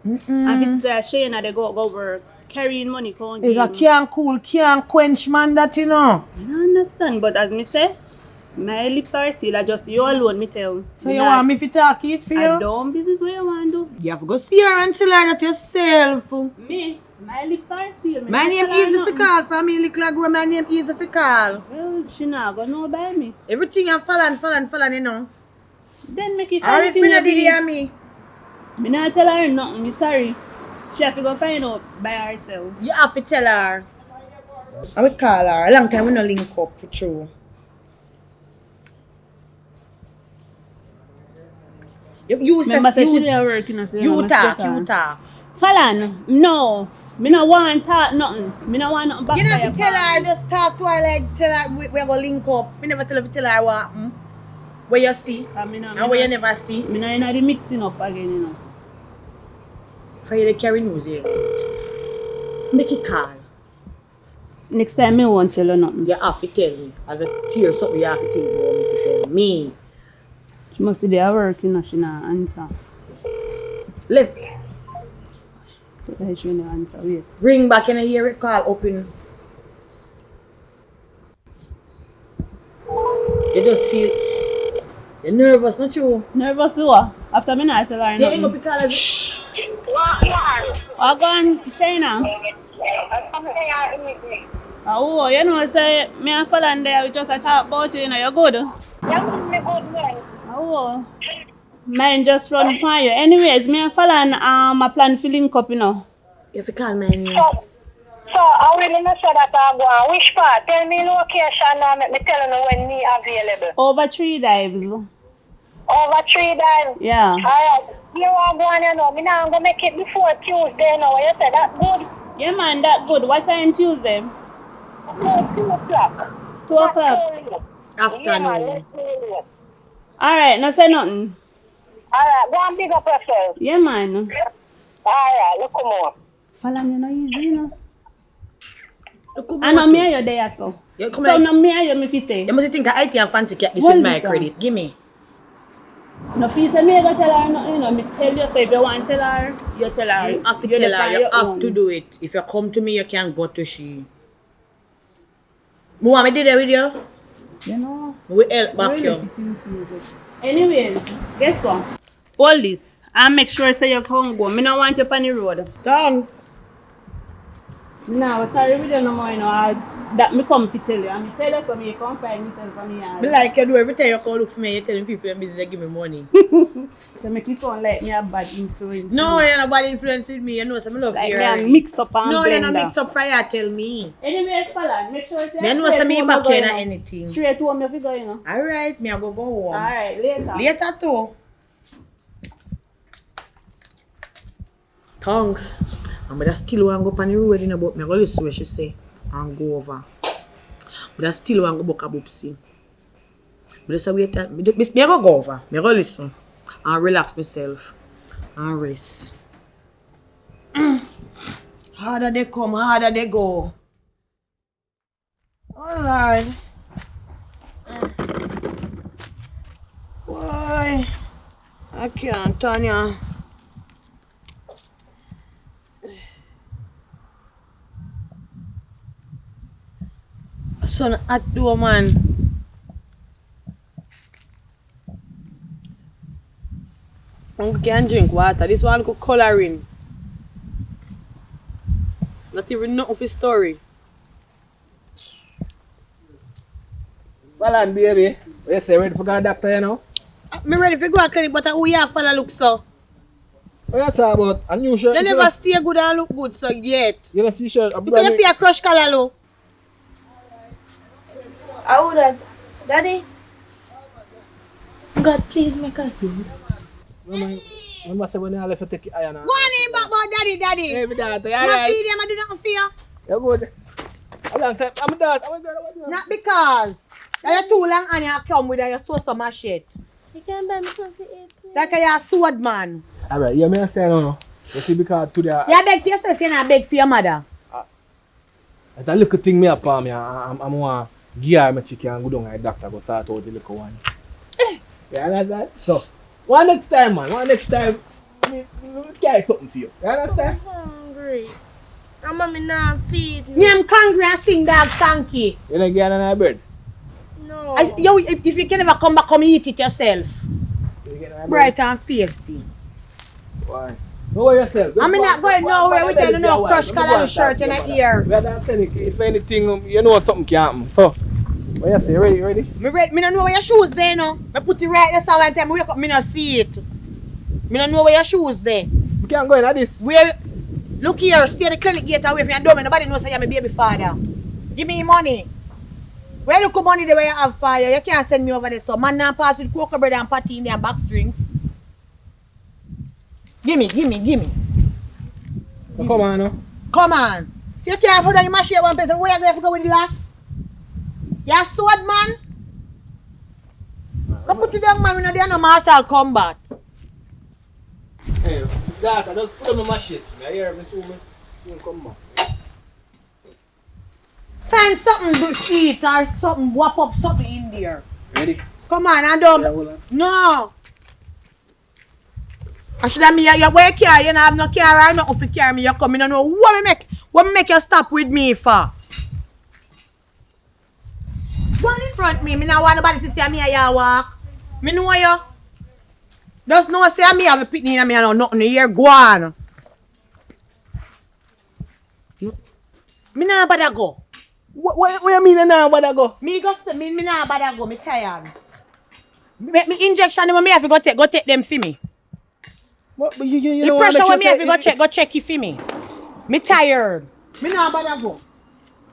And if it's Shayna, they go work, carrying money, count
It's a can't cool, can't quench man that you know.
I don't understand, but as me say, my lips are sealed. I just you alone, me tell.
So you want me to talk it for you?
I don't business what you want to do.
You have to go see her and tell her that yourself.
Me, my lips are sealed. Me
My
not
name
tell her
Easy for
nothing.
call from me little girl. My name Easy for call.
Well, she not gonna know by me.
Everything I'm falling, you know.
Then make it
Or if me not did hear me.
Me not tell her nothing. Me sorry. She have to go find out by herself.
You have to tell her. I will call her. A long time we no link up for true. You
Remember, say she
you,
there working. So
you
must
talk,
get her.
you talk.
Falan, no. Me no want talk nothing. Me no want nothing back.
You never tell her, just talk to her like tell her we're gonna link up. Me never tell her what happened. Where you see and where you never see.
Me no in the mixing up again, you know.
For you to carry news here. Make it call.
Next time me won't tell her nothing.
You have to tell me. As a tear something you have to tell me. You have to tell me.
She must be there working, you know, she not answer.
Left.
She not answer, wait.
Ring back and I hear it call open. You just feel you're nervous, not you?
Nervous what? After me not tell her
So you ain't
nothing.
gonna be called as
What gone, Shayna? Oh, you know, say, me and Falan there, we just talk about you, you know, you're good. Oh, mine just run for you. Anyways, me and Falan, I plan to link up, you know.
you have to call my name.
So, I will not say that I go on. Which part? Tell me location and let me tell you when me available.
Over 3 dives.
Over 3 days.
Yeah.
Alright. You are going to know. Me now I'm going to make it before Tuesday now. You say that good?
Yeah, man, that good. What time Tuesday?
2 o'clock.
2 o'clock.
Afternoon.
Yeah, man, let's do it.
Alright, no say nothing.
Alright, go and big up yourself.
Yeah, man.
Alright, look more.
Follow me, no easy, you know.
Look
I know me and you there, so.
You come
So,
like,
no me and you, me fi say.
you must think I can fancy cat this
Well,
with my
listen.
credit. Give me.
No fi say me go tell her, no, you know, me tell you, so if you want to tell her, you tell her.
You have to
You
tell
depend
her. You
your
have
own.
to do it. If you come to me, you can go to she. You want me to do that with you?
You know.
We help back
Really
you.
fitting to it. Anyways, guess what? All this, and make sure say you come go. Me no want you on the road.
Thanks.
No, sorry, we don't know more, you know. That me come to tell you. And me tell you so me come find myself from me.
Me like you do every time you call look for me, you're telling people I'm busy, they give me money.
To make it sound like me a bad influence.
No, you're not bad influence with me. You know, so I love
Like
you.
me a
already.
mix up and
No,
blender.
you're not mix up fire, tell me.
Anyways, fella, make sure you
Me know say me back in anything.
Straight home you figure, you know.
Alright, me I go home.
Alright, later.
Later too. Thanks. And I still want to go on the road, you know, but I go listen what she say and go over. But I still want to go back a boopsy. But I say wait, me go over. Me go listen and relax myself and rest. Harder they come, harder they go. Oh Lord. Why? I can't, Tanya. Son, at door, man. I can't drink water. This one go coloring. Not even nothing for story.
Well on, baby. What you say, ready for go doctor, you know?
Me ready for go to clinic, but who you follow look so?
What you talk about? A new shirt?
They never stay good and look good so yet.
You don't see shirt?
Because you feel a crush color low.
I would have. Daddy? God, please make her heal.
Remember say when you left to take it iron.
Go on in back about daddy.
Hey, my daughter, you
I
alright?
see them, I do nothing for you.
You're good. I'm a daughter, I'm a daughter.
Not because. You're too long and you come with and you sew some of shit.
You can buy me something to eat, please.
Like you're a sword man.
Alright, you may say no. You see, because today,
You beg for yourself, you're not beg for your mother.
it's a little thing me up on me. I'm want to give her my chicken and go down to the doctor go sort out the little one. You understand? So, one next time, man. One next time, me carry something for you. You understand?
I'm hungry. And mommy not feed me.
Me, I'm hungry and sing dog Sankey.
You don't get another bread?
No.
If you can never come back, come eat it yourself.
You get another bread?
Bright and feisty.
Why? Know yourself.
I'm not going nowhere with you no crush color shirt in the ear.
We are not telling you, if anything, you know something can happen. So, what you say? Ready?
Me don't know where your shoes there, no. I put it right there, so one time I wake up, me not see it. Me don't know where your shoes there.
We can't go in at this.
Where? Look here, stay the clinic gate away from your door. Nobody knows I am my baby father. Give me money. Where look money the way you have for you? You can't send me over there. So man now pass with cocoa bread and patty in there and back strings. Give me.
So come on, no?
Come on. See you can't put on your machine one person. Where you going to go with the last? You're sword man. Go put it down, man. We know there no martial combat.
Hey, daughter, just put on my shit. I hear me soon come back.
Find something to eat or something, whop up something in there.
Ready?
Come on, and don't.
Yeah, hold on.
No. I should have me, you wear car, you don't have no car or nothing to carry me, you come, you don't know what me make you stop with me for. Go on in front of me, me don't want nobody to see me how you walk. Me know you. Just know say me have a picnic and me know nothing here, go on. Me nah bother go.
What you mean now, but I go?
Me nah bother go, me tired. Me injection when me have to go take them for me.
What, but you
The
know
pressure
what
when me have to go check it for me. Me tired. Me not bother go.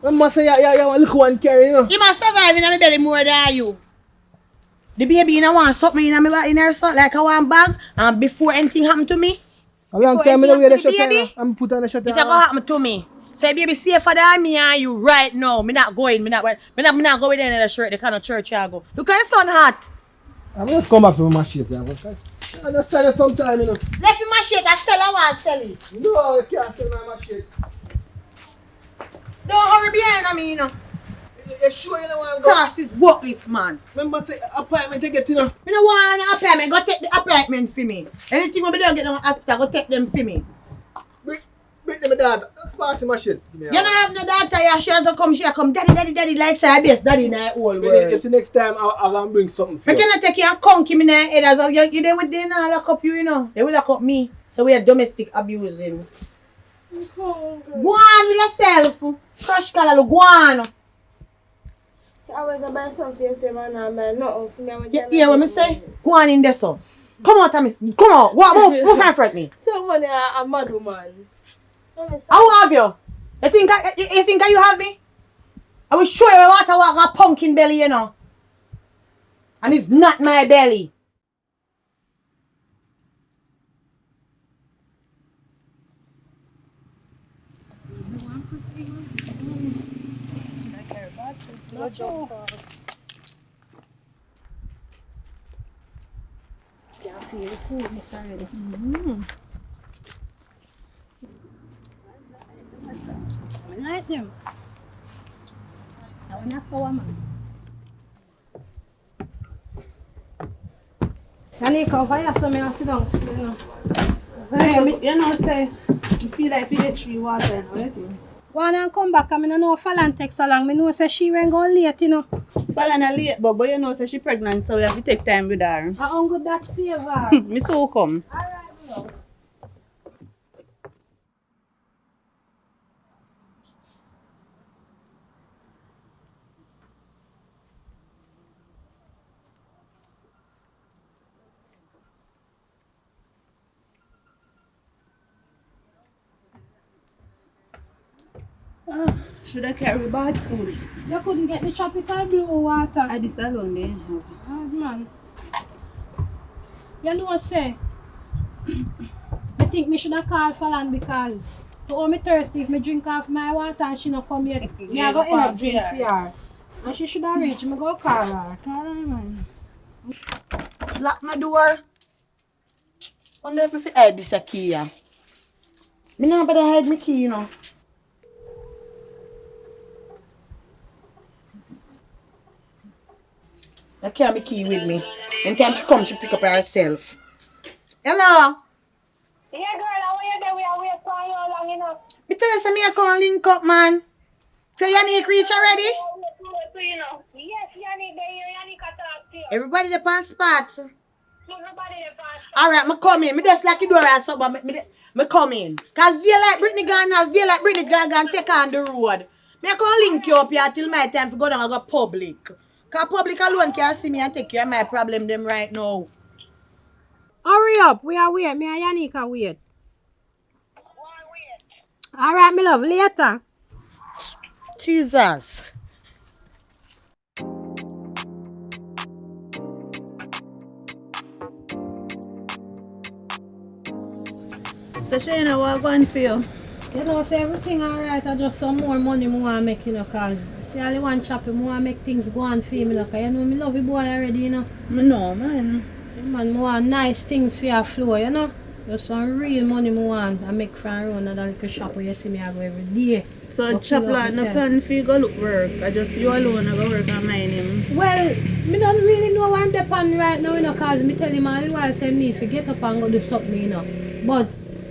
Remember say you want little one carry, you know.
He must survive in my belly more than you. The baby you know want something in her son like I want bag and before anything happen to me.
A long
Before
time I
anything
wear the
happen to
shirt
the baby,
I'm put on the shirt.
it's gonna happen to me. Say baby safer than me and you right now. Me not going, me not go with any other shirt, the kind of church I go. Look at the sun hot.
I'm just come back from my shit. I just sell it sometime, you know.
Left in my shit, I sell, I want to sell it.
No, you can't sell my shit.
Don't hurry behind me, you know.
You sure you don't want to go?
Cross is worthless, man.
Remember say appointment to get, you know.
Me don't want an appointment, go take the appointment for me. Anything when me don't get no hospital, go take them for me.
Break them daughter. Just pass my shit.
You don't have no daughter, yeah, she has to come, daddy, like say best daddy in the whole world.
It's the next time I'm going to bring something for
I
you.
cannot take you and conk him in the head as of you there with them and lock up you know. They will lock up me. So we are domestic abusing. Go on with yourself. Crush color, go on.
I was about something yesterday, man, and not for me.
Yeah, what me say? Go on in there, so. Come on, Tommy. Come on. Move and fret me.
Someone a mad woman.
How have you? You think you have me? I will show you what I want a pumpkin belly, you know. And it's not my belly.
Can't feel the coolness already. I like them. I want to go, man. I need to go fire so I sit down still, you know.
You know, say, you feel like you get 3 water, right?
Go on and come back, I mean, I know Fallon takes so long. I know say she won't go late, you know.
Fallon a late, but you know, say she pregnant, so we have to take time with her.
How good that save her?
Me so come.
Alright, no.
Should I carry bath suit?
You couldn't get the tropical blue water.
I this alone there.
Oh, man. You know, say, I think me should have called Fallon because to all me thirsty if me drink off my water and she not come yet. Me I go end up drink for her. And she should have reached me go call her. Call her, man.
Lock my door. Wonder if I hide this a key, yeah. Me not better hide my key, you know. I carry my key with me. Anytime she comes, she pick up herself. Hello?
Yeah, girl, how are you there? We are waiting for you long enough.
Me tell you something, I come link up, man. So Yannick reach already?
Yes, Yannick, Yannick can talk to you.
Everybody the pan spot.
Everybody the pan spot.
Alright, me come in. Me just like you door and so, but me come in. Cause daylight Brittany gone take on the road. Me I come link you up here till my time to go down and go public. Cause public alone can't see me and take care of my problem them right now.
Hurry up, we are wait. Me and Yannick are wait. Alright, me love, later.
Jesus.
So she know what I'm going for you.
You know, say everything alright, I just some more money I want to make, you know, cause see all the one choppy, I want to make things go on for me, you know, cause you know, me love the boy already, you know.
I know, man.
Man, I want nice things for your floor, you know. Just some real money I want to make from around that little shop where you see me I go every day.
So
But
chop
you love
like no
yourself.
plan for you go look work. I just you alone I go work on mine him.
Well, me don't really know what I'm depending right now, you know, cause me tell him all the while say me to get up and go do something, you know. But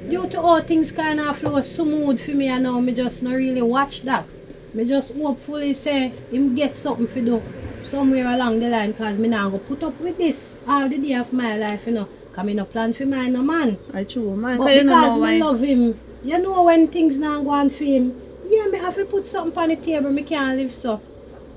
due to all things kind of flow smooth for me, I know me just not really watch that. Me just hopefully say him get something to do somewhere along the line, cause me now go put up with this all the day of my life, you know. Cause me no plan for mine, no man.
I true, man.
But
You know
because
why.
me love him, you know when things not go on for him, yeah, me have to put something on the table, me can't live so.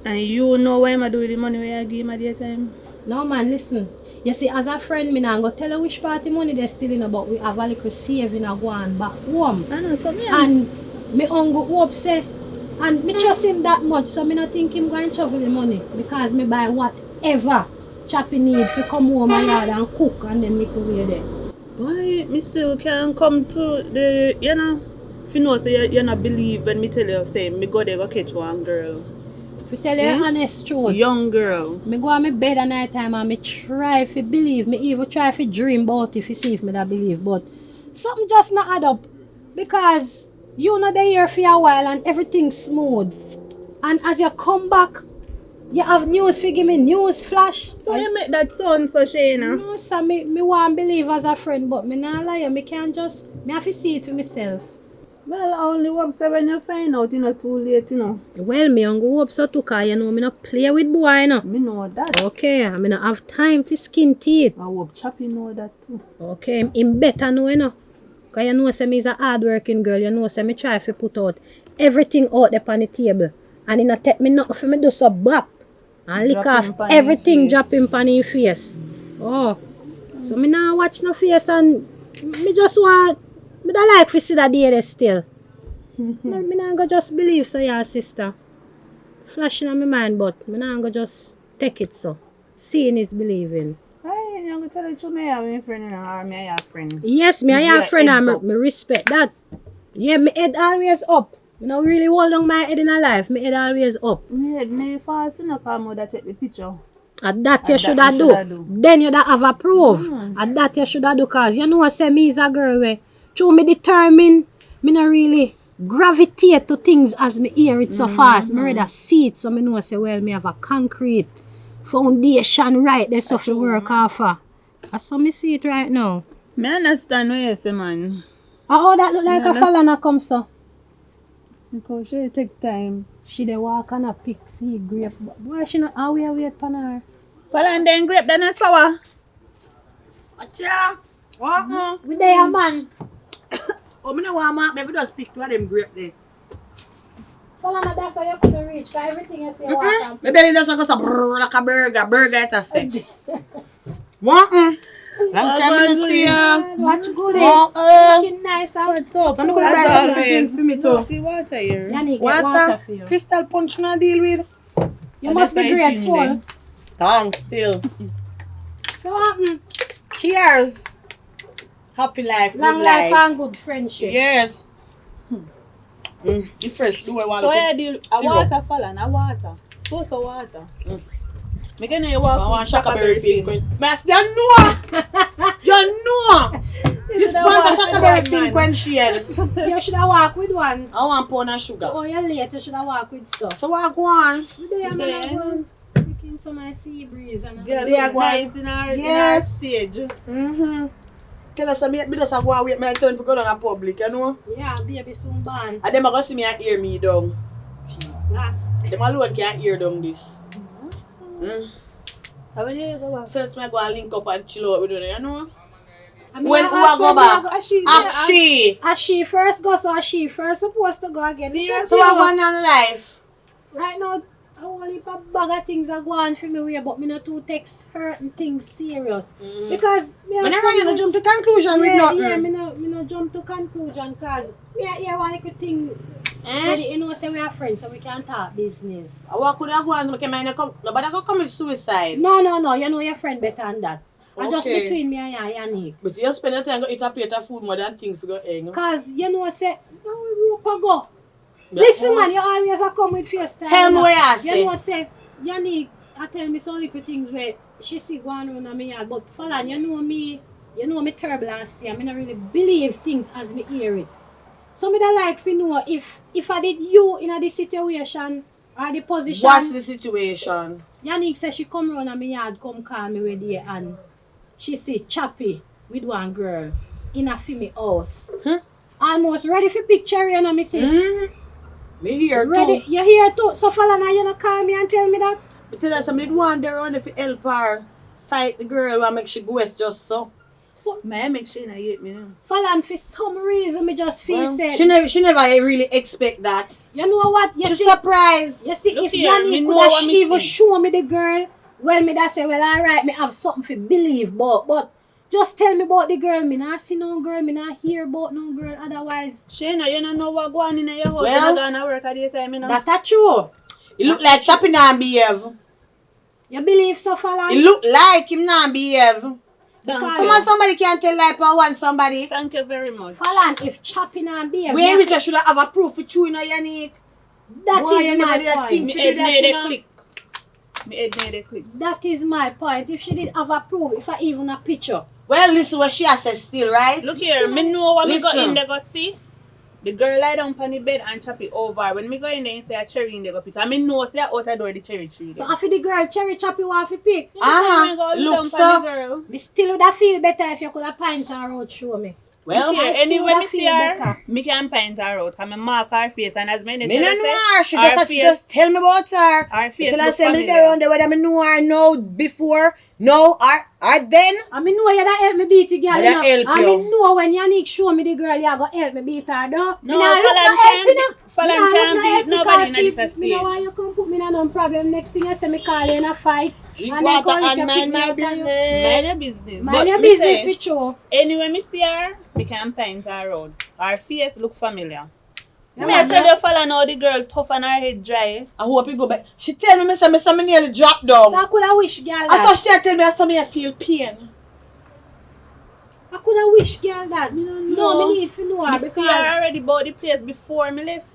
And you know why I do with the money where I give him at the time?
No man, listen. You see, as a friend, me now go tell her which party money they're stealing about. We have a little saving a go on back home.
I know, so me
And Me uncle hope say, and me trust him that much, so me not think him going to travel the money because me buy whatever Chappy need to come home my yard and cook and then make away there.
Why me still can come to the, you know, if you know say you not believe when me tell you say me go there go catch one girl.
To tell you honest truth,
Young girl.
me go on my bed at night time and me try to believe, me even try to dream about it to see if me that believe, but something just not add up because you know they here for a while and everything's smooth, and as you come back you have news for give me news flash.
So you make that sound so Shayna?
No sir, me want believe as a friend, but me not lie, me can't just, me have to see it for myself.
Well, I only hope so when you find out, you know, too late, you know.
Well, me only hope so too, cause you know me not play with boy, you know.
Me know that.
Okay, I me not have time for skin teeth.
I hope Chappy know that too.
Okay, him better know, you know. Cause you know say me is a hard-working girl, you know say me try to put out everything out there on the table. And it not take me nothing for me do so bap. And lick off everything drop him on his face. Oh, so me now watch no face and me just want, me don't like to see that day there still. No, me not go just believe so your sister. Flashing on my mind, but me not go just take it so. Seeing is believing.
Hey, you're going to tell you to me I have a friend and or me I have a friend.
Yes, me I have a friend and me respect that. Yeah, my head always up. I don't really hold on my head in a life. My head always up.
My head may fast enough for me that take the picture.
And that you should have do. Then you have a proof. And that you should have do because you know say me is a girl where through me determined, me not really gravitate to things as me hear it so fast. Me rather see it so me know say well me have a concrete foundation right there so to work off of. That's how me see it right now.
Me understand what you say, man.
Oh, that look like a Falana come so.
Because she take time.
She dey walk and a pick see grape. Why she not always wait for her?
Falan then grape then a sour.
Yeah. What?
We there man.
Oh, me no want mark me if you just pick two of them grape there.
Falana, that's how you could reach. Cause everything you say walk and
My belly doesn't go so brrr like a burger. Burger is a set. What? Long time to see you.
Watch good. Looking nice and top.
Some could buy something for me too.
See water here.
Yanni, get water for you.
Crystal punch na deal with.
You must be grateful.
Thanks still.
So what?
Cheers. Happy life,
Long
good
life
life.
and good friendship.
Yes. The fresh. Do I want
So
to
I deal a water Falan, a water. So water. Me get you walk.
I want Shakaberry Fin. Mas, you know. You know. This want a Shakaberry Fin quench here.
You should have walked with one.
I want pound of sugar.
Oh, you're late. You should have walked with stuff.
So what go on?
Today I'm going to picking some of sea breeze. And
Girl,
They are
nice
going.
in our
Yes.
stage.
Mm-hmm. Tell us, me just go and wait my turn to go down in public, you know?
yeah, baby soon born.
And them are going to see me and hear me down.
Jesus.
Them alone can't hear down this.
How many you go back?
So it's me go and link up and chill out with them, you know?
I mean,
When who I go back? She.
As she first go, so as she first supposed to go again.
So I want on life.
Right now, I want heap of bag of things are going for me way, but me not to take certain things serious. Because me
When I'm going to jump to conclusion with nothing.
Yeah, me no jump to conclusion because me here one little thing. You know, say we are friends, so we can talk business.
What could I go and make a mind come? Nobody go commit suicide.
No, you know your friend better than that. I just
Okay.
between me and Yannick.
But you spend your time to eat a plate of food more than things for your egg.
Because you know, say, no, we go. Listen, man, you always a come with face time.
Tell me where I
You
say.
know, say, Yannick, I tell me some little things where she see going on in my yard. But, Falan, you know me terrible and stay. I don't really believe things as me hear it. So, me don't like to know if I did you in this situation or the position.
What's the situation?
Yannick said she come round and my yard, come call me with there and she see Chappy with one girl in a me house. Almost ready for picture, you know, me sis.
Me here
Ready?
too.
You here too? So, Falana, you not call me and tell me that?
But tell her somebody want there on if you help her fight the girl and make she go west just so.
May I make sure you hate me now?
Falan, for some reason, me just feel
Well,
sad.
she never really expect that.
You know what? You
She's
see,
surprised.
you see
Look
if
here, me
Yannick
know
could
what
have
me
even
see.
show me the girl, well, me that say, well, alright, me have something to believe, but Just tell me about the girl. Me not see no girl. Me not hear about no girl. Otherwise,
Shayna, you don't know what going on in your house.
Well,
You're going to work at the time, you know.
That's true. It look like Choppy not behave.
you believe so, Falan?
It look like him not behave.
Because
Somebody can tell like I want somebody.
Thank you very much.
Falan, if chopping and beer,
We ain't rich should have a proof for you, you know, Yannick.
that
Boy,
is
you
my
never did
point.
think
Me
to do
head
that,
near
you
the
know.
click. Me head near the click.
That is my point. If she did have a proof, if I even a picture.
Well, listen what she has said still, right?
Look here, me know what me go
Listen.
in there go see. The girl lie down on the bed and chop it over. When me go in there and say a cherry in there go pick. And me know say out the door the cherry tree
So
there.
after the girl cherry chop you want to pick.
Me go
Look,
down
so.
on the girl.
Me still would have feel better if you could have pint and road show me.
Well,
Look here,
I still
anyway
woulda
me see
feel
her,
better.
me can paint her out. Cause me mark her face and as many
Me
tell
no
her
know
say,
her. She
her
just,
face,
just tell me about her.
her face
If I
look
say me
familiar.
there around there, whether I know her now before, no, or then.
I mean know you that help me beat the girl.
I
You
that
know.
help
I
you.
mean know when Yannick show me the girl, you go help me beat her though.
No,
me nah look
Falan
no help, you know.
Falan
Me nah
can't
look no
beat
help
nobody
because
in this
me know why
stage.
you come put me in no problem. Next thing you say me call you in a fight.
Drink
And then
water
come
and
you
mind
pick me
my
up and you-
business.
Mind your business.
Mind
But
your
me
business
say,
with you.
anyway me see her, me can paint her out. Her face look familiar.
Yeah,
Me I
man,
tell
yeah.
you Falan how the girl tough and her head dry.
I hope you go back. She tell me, say me nearly drop down.
So I could have wish girl
I
that.
thought she tell me I saw me feel pain.
I could have wish girl that. Me no know.
No.
Me need to know her
Me
because
see her already bought the place before me left.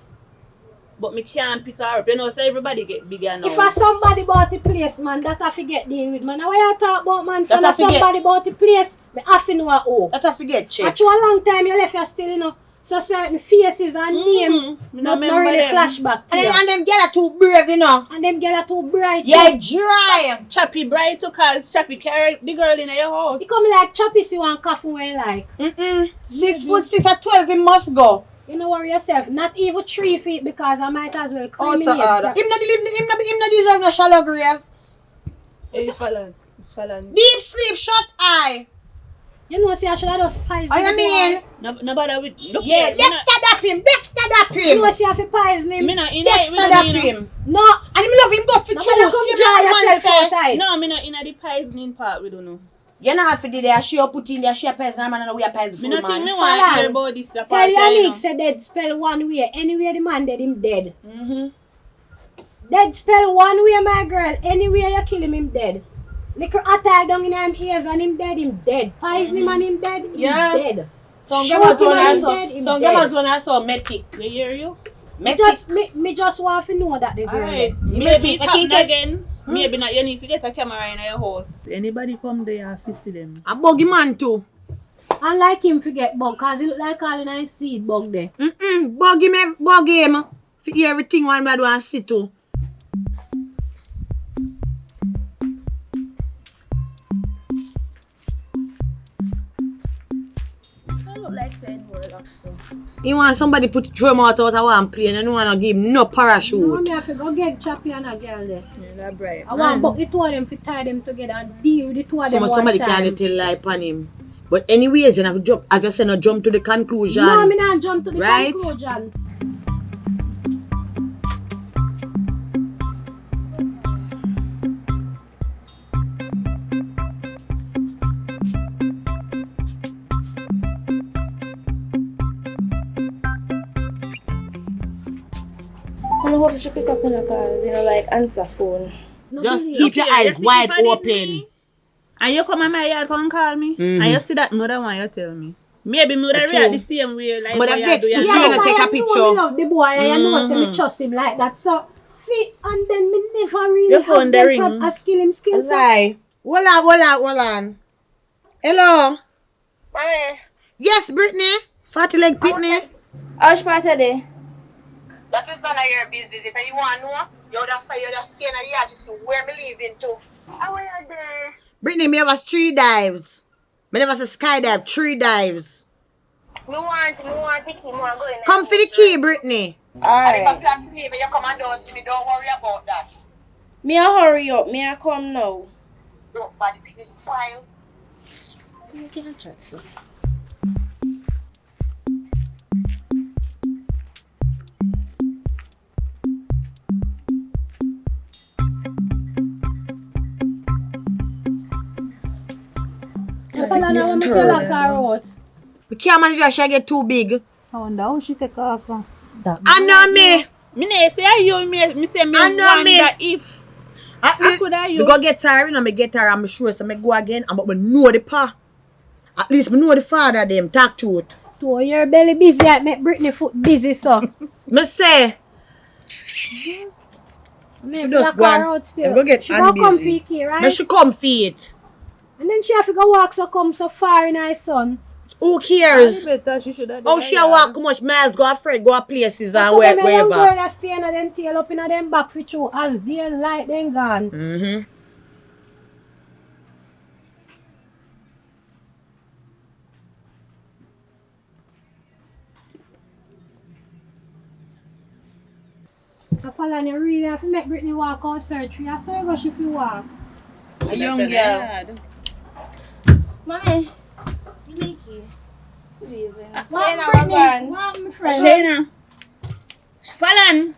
But me can't pick her up. You know, so everybody get bigger now.
if I somebody bought the place, man, that I forget deal with, man. Now why you talk about, man?
That
If
I forget.
somebody bought the place, me have to know who.
That's I forget, check.
After a long time, you left you still, you know. So certain faces and name,
Me
not
remember
really
them.
flashback to you.
And them girls are too brave, you know.
And them girls are too bright.
Yeah,
too.
dry.
Chappy bright to cause Chappy carry the girl in your house.
He come like choppy, see one coffee when you like.
6'6" at 12, he must go.
You know worry yourself. Not even 3 feet because I might as well
Also,
criminate.
him not deserve no shallow grave.
Hey, Falan.
Deep sleep, shut eye.
You know, see, I should have just poison
Oh, you
the
mean?
boy.
Nobody with. Look
Yeah,
here,
Dexter dap him.
You know, see, I have to poison him.
Me not in
Dexter
it.
dap him.
No.
And him love him but for
Nobody
true.
come
See
dry
me man
yourself out
say.
tight.
No, me not in the poisoning part. We don't know.
You know if you did there, she put in there, she a peasant man and we a peasant
Me
fool
not think me
man.
want
Falan.
to hear about this.
Tell Yannick say dead spell one way. Anywhere the man dead, him dead. Dead spell one way, my girl. Anywhere you kill him dead. Little attack down in him ears and him dead. Poison him and him dead, him
Yeah.
dead.
Some
Shoot
grandma's
him
one
and
I
him
saw.
dead, him
Some
dead.
grandma's one I saw metic.
They hear you?
Me just want to know that the girl
Alright.
dead.
Maybe
I
it happen
think-
again. Maybe not. You need to get a camera in your house. Anybody come there and see them.
A buggy man too.
And like him forget bug, cause he look like calling him seed bug there.
Bug him. For hear everything one bad one see too.
I look like saying word up, so.
He want somebody put drum out of one plane and no one give him no
No,
parachute.
me have to go get Chappy and a girl there.
Yeah, that's right.
I want book the two of them to tie them together and deal with the two of them
Somebody
one time.
can't tell lie upon him. But anyways, you have to jump, as I said, no jump to the conclusion.
No, me not jump to the
Right?
conclusion.
I don't know what to pick up in a car, you know, like answer phone.
Just keep your eyes wide open.
And you come in my yard, come and call me. And you see that another one, you tell me. Maybe me would have
True.
react the same way like
But
how
I
you
vex
do
to
your
you
job.
wanna take a
I
picture.
know me love the boy and you know say me trust him like that. So, and then me never really
Your
have
phone
them
the ring.
a skill him skill. So,
Lie. Hold on. Hello?
Mommy,
Yes, Brittany? Fatty leg Brittany?
How's part of day?
that is none of your business. If you want to know, you would have stay in the yard to see where me living to. How are you there?
Brittany, me have a 3 dives. Me never say skydive, 3 dives.
Me want to keep on going.
Come for the key, Brittany.
And if I
Alright.
plan to leave, you come and don't see me. Don't worry about that.
Me a hurry up, me a come now.
Don't body people spoil.
You can chat so.
Falana when me tell her car out.
We can't manage her, she get too big.
I wonder how she take off.
I know me.
Me nay say you me say me
I know
wonder
me.
if
I
could have
Me
you.
go get her, me get her, I'm sure, so me go again, but me know the pa. At least me know the father them, talk to it.
To your belly busy at make Britney foot busy so.
Me say,
Me
just
black
go
her
on.
out still.
Go get
she go come
busy.
for you, right?
Me she come feet.
And then she have to go walk so come so far in her son.
Who cares?
Better she should have
How she a walk how much miles, go afraid, go a places and
So them young
wherever.
girl that stay in them tail up in them back for you as daylight then gone.
Mm-hmm.
I fall on you really have to make Britney walk out search for you. So you go she fi walk.
A young girl.
Mommy, Mickey. Good evening.
Walk
Shayna,
Britney,
walk
walk my friend.
Shayna. Falan.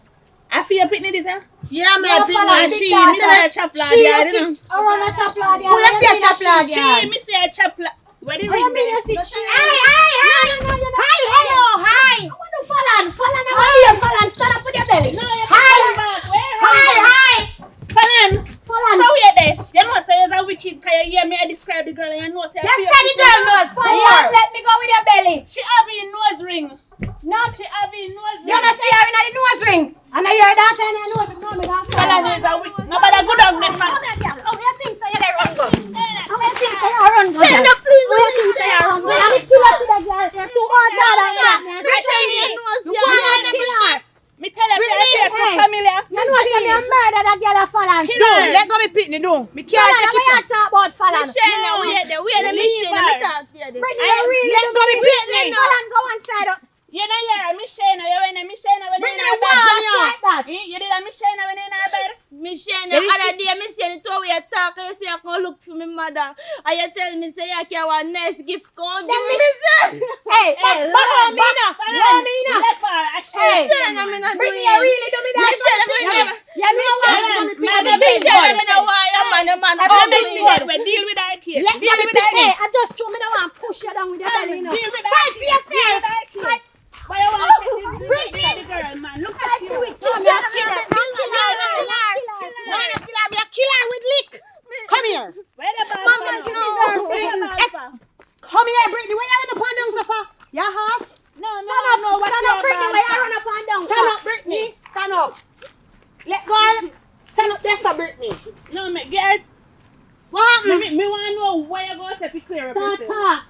I feel your picnic this, huh?
Yeah, me
Yeah,
a big
follow
man.
the
She
daughter.
me say a chop lad
She
yard,
you
you know.
see around a chop lad yard.
Who you see a chop lad
She
yard?
me say a chop lad. Where the
I
ring
mean
there?
you see she.
Hi, hello, hi.
I want to Falan. Falan, I want you Falan. Stand up with your belly.
No, you come back. Where
Hi.
Falan.
Falan.
So we there. You know say you're a wicked cause you hear me I describe the girl and you know say I
You
feel
said the girl was
Falan,
poor.
let me go with your belly.
she have a nose ring.
No,
She have a nose ring.
you don't see her in the nose ring. And I hear that and I know it. No, me don't.
Falan is a wicked. Nobody good on me, man.
How you think so you dey run gun? How you think so you run gun?
Shayna, please
How you think so you run gun? I'm kill up to the girl. You're too hard than that.
You
Me tell her say I feel so familiar.
You know say me a murder that girl a Falan.
Do, let go me pitney, do. Me can't
Falan,
take
what you
it.
talk about Falan?
Shayna, wait there. Wait there, Miss Shayna. Me talk to you.
Britney, you really
Let go me pitney.
Falan, go inside.
You know yeah, Miss Shayna, you when Miss Shayna when
Britney,
in her
me want
bed.
you.
Like that.
You did a Miss Shayna when in her bed.
Miss Shayna, other day, me say to we talk, you say I can look for me mother. And you tell me say you can want nice gift, come give me
Hey,
Mina.
Mina.
Let her
Hey,
Shayna, me not
Britney,
doing
you really do me that.
Miss Shayna, me never.
Yeah, me know why.
Miss Shayna, me not why a man ugly.
deal with her case.
Let
Deal
me
with her
Hey,
case.
I just show me the one push you down with your belly, you know.
Deal with her
Fight for
case. Deal
yourself.
with her case. But you want to the girl, man. Look at you.
Kill her with lick. Come here.
Where the ball
Mama,
from?
no.
Where the ball from?
Come here, Britney. Where you run up and down, Safa? Your horse?
No,
Stand up, Britney, where you run up and down.
Stand up, Britney. Stand up. Let go. Stand up there, sir, Britney.
No, me girl.
What happened?
Me want to know where you go to if you clear up
Start
yourself.
talk.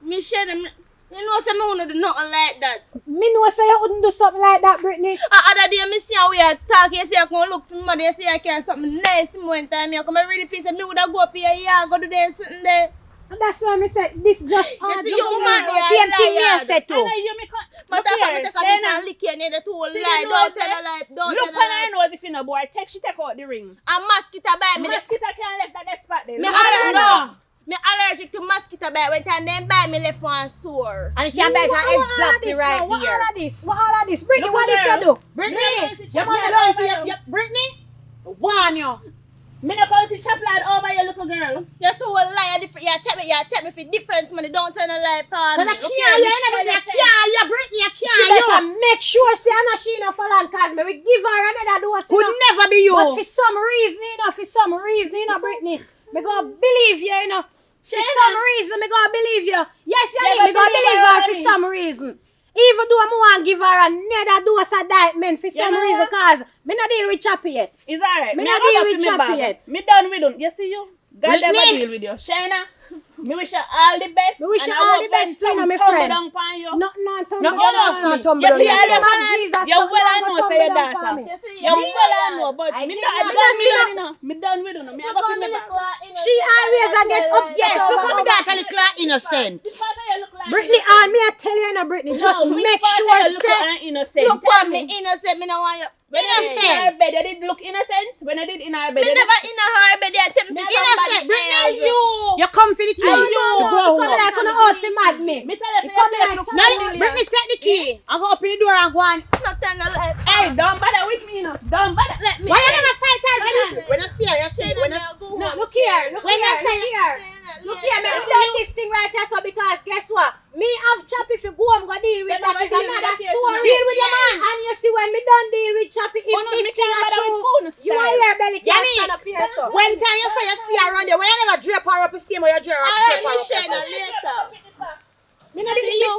Miss Shayna, you know say me wanna do nothing like that.
Me know say you wouldn't do something like that, Britney.
Other day, me see how we are talking, you say I can look for me mother, you say I carry something nice one time, you come and really feel say me woulda go up here, yeah, go do there, something there.
And that's why me say this just hard.
see, you woman, they are
Same thing me
liars.
say too.
I know you me
But if I take a this and lick you near the two
See
lie,
the
don't
nose,
tell
eh?
a lie, don't
Look
tell a
when
lie.
I know if you know boy, take out the ring.
And mosquito bite me.
Mosquito can't left that spot there.
Me
Look at
allergic. Me allergic to mosquito bite. When time them bite me left one sore.
And you can bet her exactly right
What
here.
all of this? What all of this? Britney,
Look
what
at
this
her.
you do?
Britney, you
Look
must
at
learn
her.
for your Britney. Warn you.
Me not going to chop lad over your little girl.
You two will lie. You tell me for difference, man. Don't tell a lie,
Cause
pardon.
I can't, you never can't, you Britney, I
She
can't,
better
you.
make sure say I know she no fall on cause me we give her another dose.
Could never be you.
But for some reason, Britney, me gonna believe you, For some reason, me gonna believe you. Yes, you
Yeah,
need me
but
gonna
believe
believe
her,
her for
honey.
some reason. Even though I want to give her another dose of dietment for some
know
reason,
what?
cause me not deal with Chappy yet.
It's alright.
Me
Me
not
not
deal
deal
with Chappy yet.
Me done with them. You see you? God
Britney.
never deal with you. Shayna, me wish you all the best.
Me wish you
and I
all
hope
the best,
when
you know,
some
my
tumble
friend.
down upon you.
Nothing on tumble
No,
down
almost
on
not
me.
tumble
You
down
see,
your
all
son.
your man,
Jesus,
you
nothing
well
on
I know
tumble
say your
down for
daughter.
me.
You see,
You well I know, but
I
me
did
done
not
with you,
see
know. Me done with you, know. Me I go feel me back.
She always a get upset.
Yes, look at me that little innocent.
This part of you look like
Brittany,
innocent.
me I tell you now, Brittany, just
No, which
make
part of
sure
you look
say
like innocent.
Look
Tell
for me innocent. Me no want you.
When I did in her bed, you did look innocent. When I did in her bed,
Me
you
never in a hurry, but they tell me
Never
somebody
innocent, Brittany,
else.
You come for the key.
you.
You go
come
home.
like on the out for mad me.
Me tell you,
You come
say
here,
you
no, bring me, take the key. I go open the door and go on.
Not tell no lie.
Hey, don't bother with me, no. Don't bother.
Let me.
Why you never fight time for this?
When I see her, you see. When I
No, look here, look here. Look here, man. Flip this thing right here, so because guess what? Me have Chappy if you go, I'm gonna deal with
Then
that.
I'ma
Is
deal with
another
that, yes,
story.
ma'am.
Deal with your man.
And you see when me done deal with Chappy, if
Oh, no,
this
me
thing
can't
are
bother with
true,
phone
you
style.
are here, belly can't
Yanni,
stand up here, so.
when time you say you see her around there, when you never drape her up, you see her, you drape her
Alright,
up.
Michelle, later.
Me not
See you.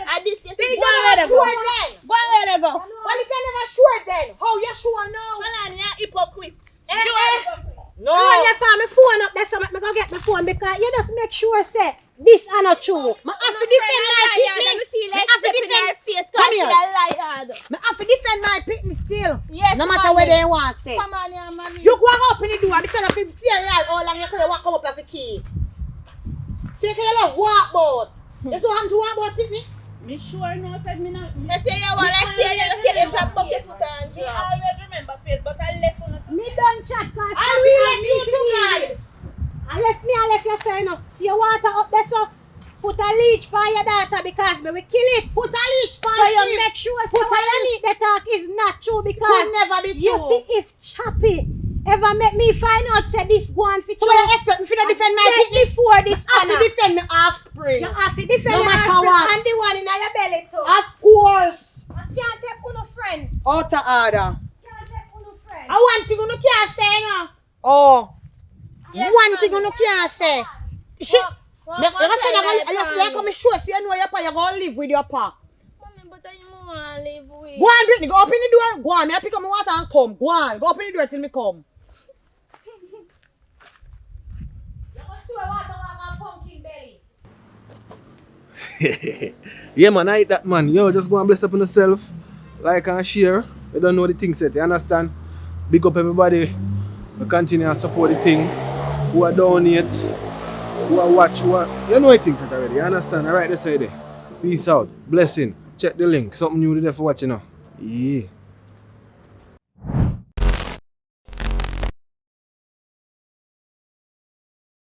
I this yes.
Then you
Go
never
ahead,
sure
go.
then.
Go ahead, and go.
Well, if you never sure then, how you sure now?
Hold on, you're hypocrite.
Eh,
You are
eh.
hypocrite.
No.
You want your family phone up there, so me go get my phone because you just make sure say this are not true. Me have to defend my
I
picnic.
feel
Me
like
have to
stepping
defend.
her face
Come
cause she
here.
a liar.
Me have to defend my picnic still.
Yes,
No matter where they want say.
Come on, yeah, mommy.
You go and open the door because of him see her all long you could walk come up with the key. See you can walk boat. You so ham to walk boat picnic?
Me sure no said me not.
I say you want like say you take a shot bucket foot and
Me
drop.
always remember face, but I left on it.
Me done chat cause
I will let you to God.
I left you so you know. See your water up there so put a leech for your daughter because me will kill it.
Put a leech for
So you
sheep.
make sure
Put
so
a
when you
leech.
need the talk is not true because
Could never be
you
true.
see if Chappy ever make me find out say this go on for
So when you expect me to defend my picnic?
before this
I have to
Anna.
defend my offspring.
You have to defend
No
your
matter
husband
what.
and the one in your belly too.
Of course.
I can't take on a friend.
Out of order.
Can't take on a friend.
I want to go no can't say no. Oh.
Yes,
One thing
mommy.
you can't say. She, me say I come sure say you know your pa you go live with your pa.
Mommy, but I want to live with.
Go on, Brittany, go open the door. Go on, me I pick up my water and come. Go on, go open the door till me come.
Yeah, man, I eat that, man. Yo, just go and bless up on yourself. Like and share. You don't know the thing set, you understand? Big up everybody. We continue to support the thing. Who are donate, who are watch, who are... You know the thing set already, you understand? Alright, let's say there. Peace out. Blessing. Check the link. Something new there for watching now. Yeah.